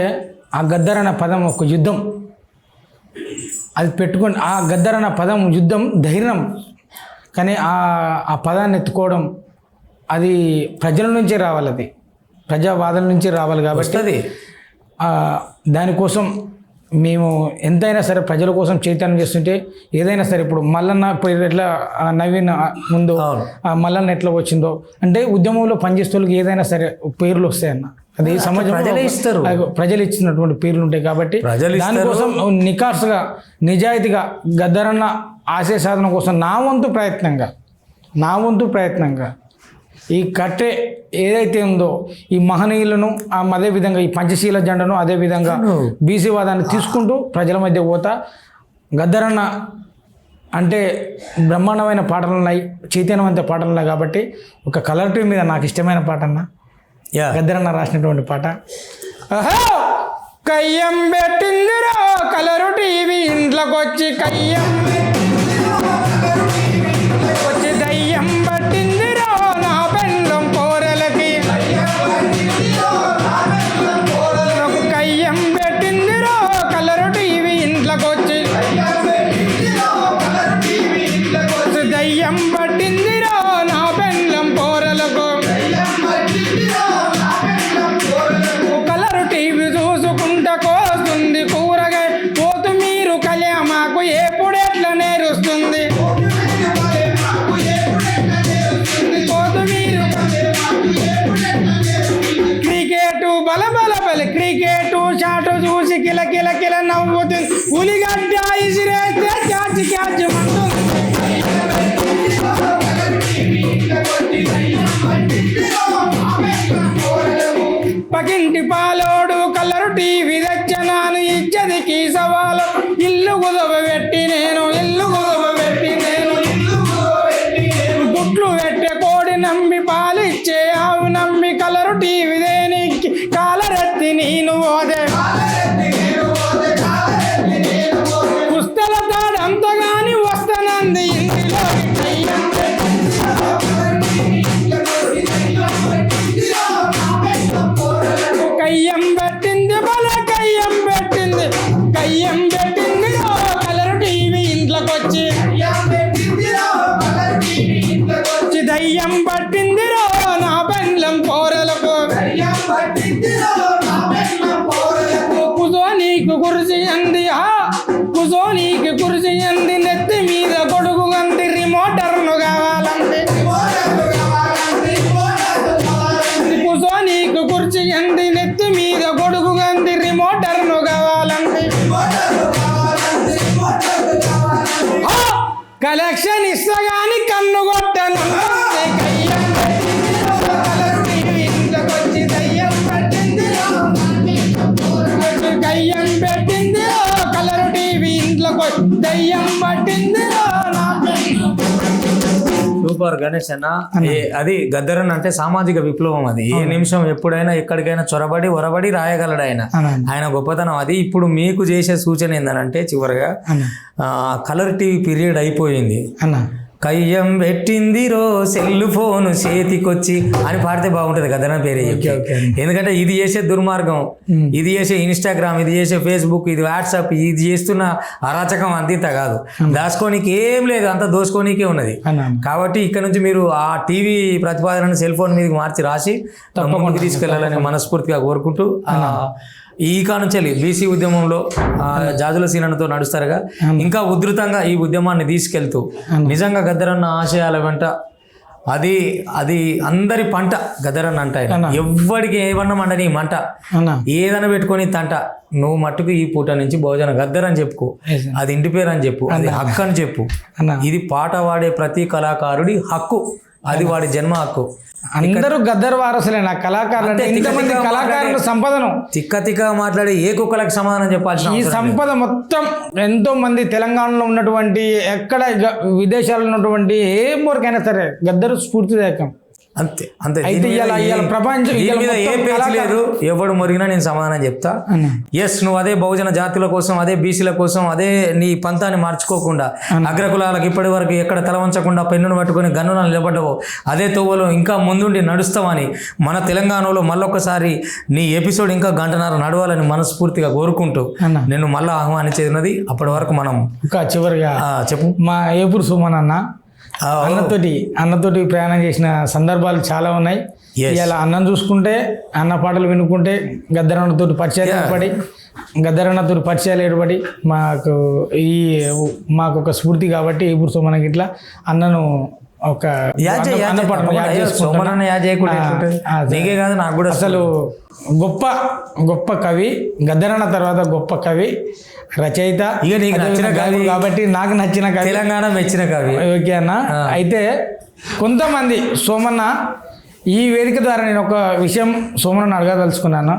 ఆ గద్దర్ అన్న పదం ఒక యుద్ధం, అది పెట్టుకొని ఆ గద్దర్ అన్న పదం యుద్ధం, ధైర్యం. కానీ ఆ పదాన్ని ఎత్తుకోవడం అది ప్రజల నుంచే రావాలి, అది ప్రజావాదం నుంచి రావాలి. కాబట్టి దానికోసం మేము ఎంతైనా సరే ప్రజల కోసం చైతన్యం చేస్తుంటే ఏదైనా సరే, ఇప్పుడు మల్లన్న ఇప్పుడు ఎట్లా నవీన్ ముందు మల్లన్న ఎట్లా వచ్చిందో అంటే ఉద్యమంలో పనిచేసే వాళ్ళకి ఏదైనా సరే పేర్లు వస్తాయన్న, అది సమాజం ప్రజలే ఇస్తారు, ప్రజలు ఇచ్చినటువంటి పేర్లు ఉంటాయి. కాబట్టి దానికోసం నికార్సుగా నిజాయితీగా గద్దరన్న ఆశయ సాధన కోసం నా వంతు ప్రయత్నంగా ఈ కట్టె ఏదైతే ఉందో ఈ మహనీయులను అదేవిధంగా ఈ పంచశీల జెండను అదేవిధంగా బీసీ వాదాన్ని తీసుకుంటూ ప్రజల మధ్య పోతా. గద్దరన్న అంటే బ్రహ్మాండమైన పాటలు ఉన్నాయి, చైతన్యవంత పాటలు ఉన్నాయి. కాబట్టి ఒక కలర్ టీవీ మీద నాకు ఇష్టమైన పాట అన్న గద్దరన్న రాసినటువంటి పాట. కయ్యం పెట్టిందిరా కలరు టీవీ ఇంట్లోకి వచ్చి, కయ్యం వచ్చి దయ్యం పట్టిందిరా నా బెల్లం కూరలకి, కయ్యం పెట్టిందిరా కలరు టీవీ ఇంట్లోకి వచ్చి, దయ్యం పట్టిందిరా నా బెల్లం కూరలకు, కలరు టీవీ చూసుకుంటా కోస్తుంది కూరగా పోతు మీరు కళ్యా మాకు ఎప్పుడెట్లా నేరుస్తుంది, క్రికెట్ బల క్రికెట్ షాటు చూసి కిల నవ్వుతుంది, ఉలిగడ్డ ఇసిరేస్తే క్యాచ్ పకింటి పాలోడు కలరు టీవీ తెచ్చనాను ఇచ్చదికి సవాలు, ఇల్లు కుదవబెట్టి నేను గుట్లు పెట్టే కోడి నమ్మి పాలిచ్చే ఆవు నమ్మి కలరు టీవీ దేనికి కాలరెత్తి నేను ఓదే, పుస్తల తాడంతగాని వస్తానంది ఇంటిలో, కయ్యం పెట్టింది కలరు టీవీ ఇంట్లోకి వచ్చి, దయ్యం పట్టిందిరో నా బెల్లం కూరలకు, కుజో నీకు కుర్చీ అంది నెత్తి మీద గొడుగు అంది రిమోటర్ను కావాలంది, కుజో నీకు కుర్చీ అంది నెత్తి మీద గొడుగు అంది రిమోటర్ను కావాలంది, కలెక్షన్ ఇస్తగాని కన్ను కొట్టను, కయ్యం పెట్టింది కలరు టీవీ ఇంట్లోకి దయ్యం పట్టింది. సూపర్ గణేష్ అన్న. అది గద్దరన్ అంటే సామాజిక విప్లవం. అది ఏ నిమిషం ఎప్పుడైనా ఎక్కడికైనా ఒరబడి రాయగలడు ఆయన గొప్పతనం అది. ఇప్పుడు మీకు చేసే సూచన ఏంటంటే చివరిగా కలర్ టీవీ పీరియడ్ అయిపోయింది, కయ్యం పెట్టిందిరో సెల్ ఫోను చేతికొచ్చి అని పాడితే బాగుంటుంది కదా నా పేరే చెప్పి. ఎందుకంటే ఇది చేసే దుర్మార్గం, ఇది చేసే ఇన్స్టాగ్రామ్, ఇది చేసే ఫేస్బుక్, ఇది వాట్సాప్, ఇది చేస్తున్న అరాచకం అంతింత కాదు. దాచుకోనికి ఏం లేదు, అంత దోసుకోనికే ఉన్నది. కాబట్టి ఇక్కడ నుంచి మీరు ఆ టీవీ ప్రతిపాదనను సెల్ ఫోన్ మీదకి మార్చి రాసి ముందుకు తీసుకెళ్లాలని మనస్ఫూర్తిగా కోరుకుంటూ, ఈ కానుంచి బీసీ ఉద్యమంలో జాజుల సీనతో నడుస్తారుగా ఇంకా ఉధృతంగా ఈ ఉద్యమాన్ని తీసుకెళ్తూ నిజంగా గద్దరన్న ఆశయాల వెంట అది అది అందరి పంట గద్దరన్న అంట. ఎవ్వడికి ఏమన్నా మండని మంట ఏదైనా పెట్టుకొని తంట. నువ్వు మట్టుకు ఈ పూట నుంచి భోజన గద్దర్ అని చెప్పుకో, అది ఇంటి పేరు అని చెప్పు, అది హక్కు అని చెప్పు. ఇది పాట వాడే ప్రతి కళాకారుడి హక్కు, అది వాడి జన్మ హక్కు. అందరూ గద్దర్ వారసులే నా కళాకారులు అంటే ఇంతమంది కళాకారుల సంపదను తిక్క మాట్లాడి ఏ కుక్కలకు సమాధానం చెప్పాల్సిన ఈ సంపద మొత్తం ఎంతో మంది తెలంగాణలో ఉన్నటువంటి ఎక్కడ విదేశాల్లో ఉన్నటువంటి ఏ వరకైనా సరే గద్దరు స్ఫూర్తిదాయకం. అంతే అంతే. ప్రపంచం ఏ పేరు లేదు, ఎవడు మురిగినా నేను సమాధానం చెప్తా. ఎస్, నువ్వు అదే బహుజన జాతుల కోసం, అదే బీసీల కోసం, అదే నీ పంతాన్ని మార్చుకోకుండా, అగ్రకులాలకు ఇప్పటి వరకు ఎక్కడ తల వంచకుండా పెన్నును పట్టుకొని గన్నున నిలబడ్డవో అదే తోవలో ఇంకా ముందుండి నడుస్తావని మన తెలంగాణలో మళ్ళొక్కసారి నీ ఎపిసోడ్ ఇంకా గంటన్నర నడవాలని మనస్ఫూర్తిగా కోరుకుంటూ నేను మళ్ళీ ఆహ్వానించేది. అప్పటి వరకు మనం ఇంకా చివరిగా చెప్పు. మా ఏపూరు సుమన్ అన్నతోటి ప్రయాణం చేసిన సందర్భాలు చాలా ఉన్నాయి. ఇలా అన్నం చూసుకుంటే, అన్న పాటలు వినుకుంటే, గద్దరన్నతోటి పరిచయాలు ఏర్పడి మాకు ఒక స్ఫూర్తి కాబట్టి ఏపూరు సుమన్ ఇట్లా అన్నను ఒక నీకే కాదు నాకు కూడా అసలు గొప్ప కవి గద్దరన్న తర్వాత గొప్ప కవి రచయిత. ఇక నీకు నచ్చిన కవి కాబట్టి నాకు నచ్చిన కవి, తెలంగాణ మెచ్చిన కవి. ఓకే అన్న. అయితే కొంతమంది సోమన్న ఈ వేదిక ద్వారా నేను ఒక విషయం సోమన్న అడగదలుచుకున్నాను.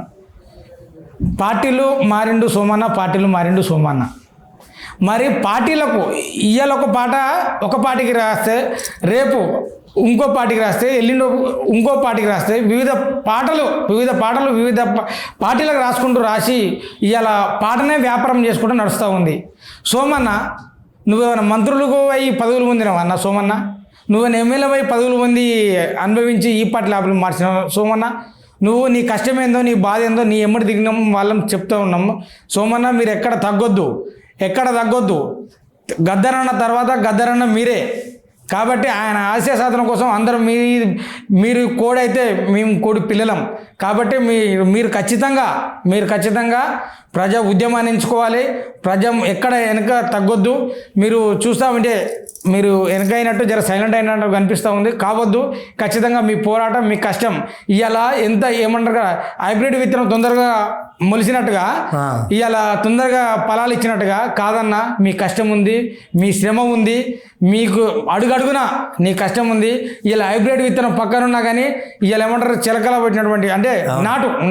పార్టీలు మారిండు సోమన్న. మరి పార్టీలకు ఇవాళ ఒక పార్టీకి రాస్తే, రేపు ఇంకో పార్టీకి రాస్తే, ఎల్లుండి ఇంకో పార్టీకి రాస్తే, వివిధ పాటలు వివిధ పార్టీలకు రాసి ఇవాళ పాటనే వ్యాపారం చేసుకుంటూ నడుస్తూ ఉంది. సోమన్న, నువ్వేమైనా మంత్రులకు అయ్యి పదవులు పొందినావా అన్న సోమన్న? నువ్వేమైనా ఎమ్మెల్యే అయ్యి పదవులు పొంది అనుభవించి ఈ పార్టీ లాభాలు మార్చినావు సోమన్న? నువ్వు నీ కష్టమేందో, నీ బాధ ఏందో, నీ ఎమ్మడి దిగినాము వాళ్ళని చెప్తూ ఉన్నాము. సోమన్న, మీరు ఎక్కడ తగ్గొద్దు. గద్దరన్న తర్వాత గద్దరన్న మీరే. కాబట్టి ఆయన ఆశయ సాధన కోసం అందరూ మీరు కోడైతే మేము కోడి పిల్లలం. కాబట్టి మీరు ఖచ్చితంగా ప్రజా ఉద్యమాన్ని ఎంచుకోవాలి. ఎక్కడ వెనక తగ్గొద్దు. మీరు చూస్తామంటే మీరు వెనకైనట్టు జర సైలెంట్ అయినట్టు కనిపిస్తూ ఉంది. కావద్దు. ఖచ్చితంగా మీ పోరాటం, మీ కష్టం ఇవాళ ఎంత ఏమంటారు హైబ్రిడ్ విత్తనం తొందరగా మొలిసినట్టుగా, ఇవాళ తొందరగా ఫలాలు ఇచ్చినట్టుగా కాదన్న. మీ కష్టం ఉంది, మీ శ్రమ ఉంది, మీకు అడుగడుగునా నీ కష్టం ఉంది. ఇలా హైబ్రిడ్ విత్తనం పక్కనున్నా కానీ ఇవాళ ఏమంటారు చిలకల పెట్టినటువంటి అంటే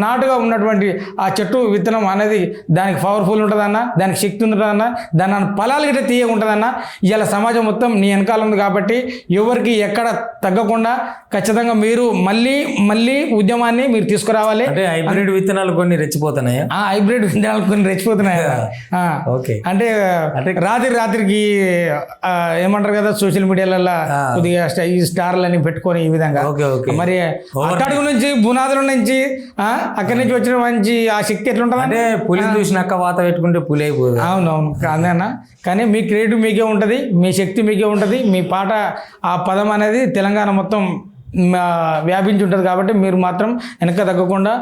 నాటుగా ఉన్నటువంటి ఆ చెట్టు విత్తనం అనేది దానికి పవర్ఫుల్ ఉంటుందన్న, దానికి శక్తి ఉంటుందన్న, దాని ఫలాలు గిట్ట తీయగా ఉంటుందన్న. ఇవాళ సమాజం మొత్తం నీ వెనకాల ఉంది కాబట్టి ఎవరికి ఎక్కడ తగ్గకుండా ఖచ్చితంగా మీరు మళ్ళీ ఉద్యమాన్ని మీరు తీసుకురావాలి. అంటే హైబ్రిడ్ విత్తనాలు కొన్ని రెచ్చిపోతున్నాయి. హైబ్రిడ్ విత్తనాలు కొన్ని రెచ్చిపోతున్నాయి. అంటే రాత్రికి ఏమంటారు కదా సోషల్ మీడియాలలో కొద్దిగా ఈ స్టార్లని పెట్టుకొని ఈ విధంగా మరి అక్కడి నుంచి బునాదుల నుంచి అక్కడి నుంచి వచ్చిన మంచి ఆ శక్తి ఎట్లుంటుంది అంటే పులిని చూసినాక వాత పెట్టుకుంటే పులి అయిపోతుంది. అవునవును అదేనా. కానీ మీ క్రియేటివ్ మీకే ఉంటుంది, మీ శక్తి మీకే ఉంటుంది. మీ పాట ఆ పదం అనేది తెలంగాణ మొత్తం వ్యాపించి ఉంటుంది. కాబట్టి మీరు మాత్రం వెనక తగ్గకుండా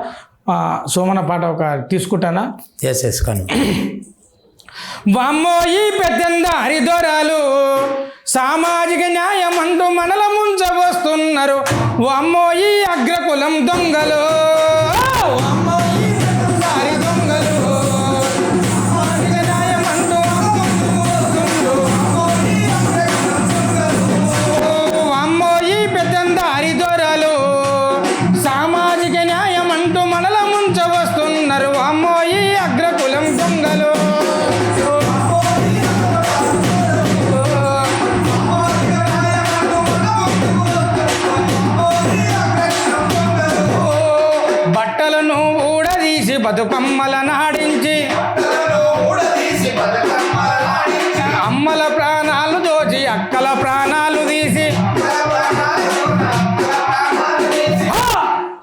సోమన్న పాట ఒక తీసుకుంటానా? ఎస్ కానీ వామ్మో ఈ పెద్దంద హరిదోరాలు సామాజిక న్యాయం అంటూ మనల ముంచవస్తున్నారు. వామ్మో ఈ అగ్రకులం దొంగలు, వామ్మో ఈ పెద్దంద హరిదోరాలు సామాజిక న్యాయం అంటూ మనల ముంచవస్తున్నారు. వామ్మో ఈ అగ్రకులం దొంగలు. బట్టలను ఊడదీసి బతుకమ్మల నాడించి అమ్మల ప్రాణాలు దోచి అక్కల ప్రాణాలు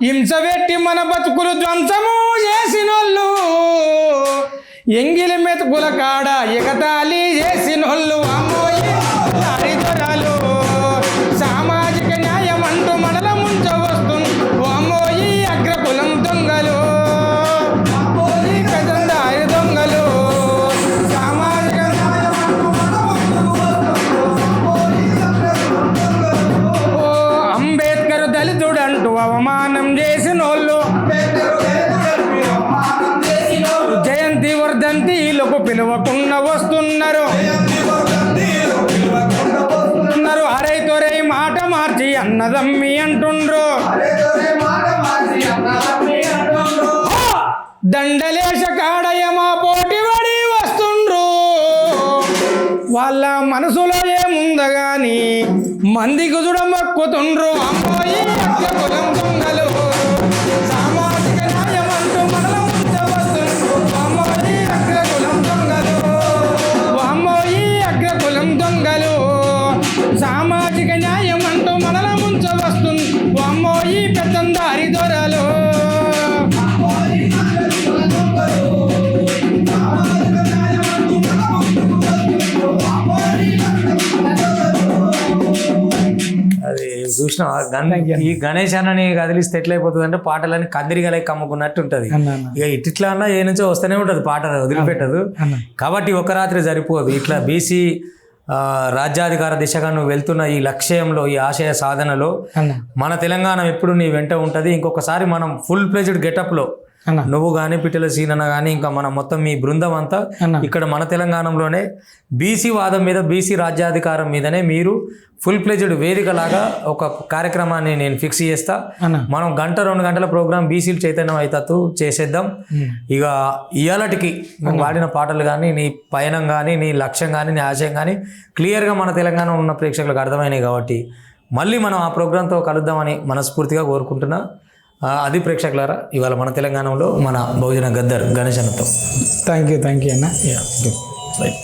హింస పెట్టి మన బతుకులు ధ్వంసము చేసినోళ్ళు, ఎంగిలి మెతుకుల కాడ ఎగతాళి చేసినోళ్ళు, అమ్మోయి దారిదొరాలు సామాజిక న్యాయం అంటూ మనల ముంచ వస్తుంది, అమ్మోయి అగ్రకులం దొంగలు, అమ్మోయి పెద్దందారి దొంగలు, సామాజిక ఓ అంబేద్కర్ దళితుడంటూ అవమానం చేసినోళ్ళు, జయంతి వర్ధంతిలకు పిలువకుండా వస్తున్నారు, అరై తొరై మాట మార్చి అన్నదమ్మి అంటుండ్రు, దండలేశ కాడయమా పోటీ పడి వస్తుండ్రు, వాళ్ళ మనసులో ఏముందో గాని మందికి చూడమక్కుతుండ్రు, అమ్మాయి అగ్రకులం దొంగలు, సామాజిక న్యాయం అంటూ మనల ముందు వస్తుండ్రు, అమ్మాయి అగ్రకులం దొంగలు, అమ్మాయి అగ్రకులం దొంగలు, సామాజిక న్యాయం అంటూ మనల ముంచ వస్తుంది, అమ్మోయి పెద్దందారి దొరలు. అది చూసిన ఈ గణేష్ అన్నని కదిలిస్తే ఎట్లయిపోతుంది అంటే పాటలని కందిరిగలై కమ్ముకున్నట్టు ఉంటుంది. ఇక ఇట్లా అన్నా ఏ నుంచో వస్తూనే ఉంటుంది, పాట వదిలిపెట్టదు. కాబట్టి ఒక రాత్రి సరిపోదు. ఇట్లా బీసీ రాజ్యాధికార దిశగా నువ్వు వెళ్తున్న ఈ లక్ష్యంలో, ఈ ఆశయ సాధనలో మన తెలంగాణ ఎప్పుడు నీ వెంట ఉంటుంది. ఇంకొకసారి మనం ఫుల్ ప్లేజ్డ్ గెటప్లో నువ్వు కానీ పిట్టల సీనన్న కానీ ఇంకా మన మొత్తం మీ బృందం అంతా ఇక్కడ మన తెలంగాణలోనే బీసీ వాదం మీద, బీసీ రాజ్యాధికారం మీదనే మీరు ఫుల్ ప్లేజ్డ్ వేదిక లాగా ఒక కార్యక్రమాన్ని నేను ఫిక్స్ చేస్తా. మనం 1-2 గంటల ప్రోగ్రామ్ బీసీలు చైతన్యం అయితూ చేసేద్దాం. ఇక ఇవాళకి నువ్వు వాడిన పాటలు కానీ, నీ పయనం కానీ, నీ లక్ష్యం కానీ, నీ ఆశయం కానీ క్లియర్గా మన తెలంగాణ ఉన్న ప్రేక్షకులకు అర్థమైనాయి. కాబట్టి మళ్ళీ మనం ఆ ప్రోగ్రాంతో కలుద్దామని మనస్ఫూర్తిగా కోరుకుంటున్నా. అది ప్రేక్షకులారా, ఇవాళ మన తెలంగాణలో మన బహుజన గద్దర్ గణేష్ అన్నతో. థ్యాంక్ యూ అన్న. రైట్.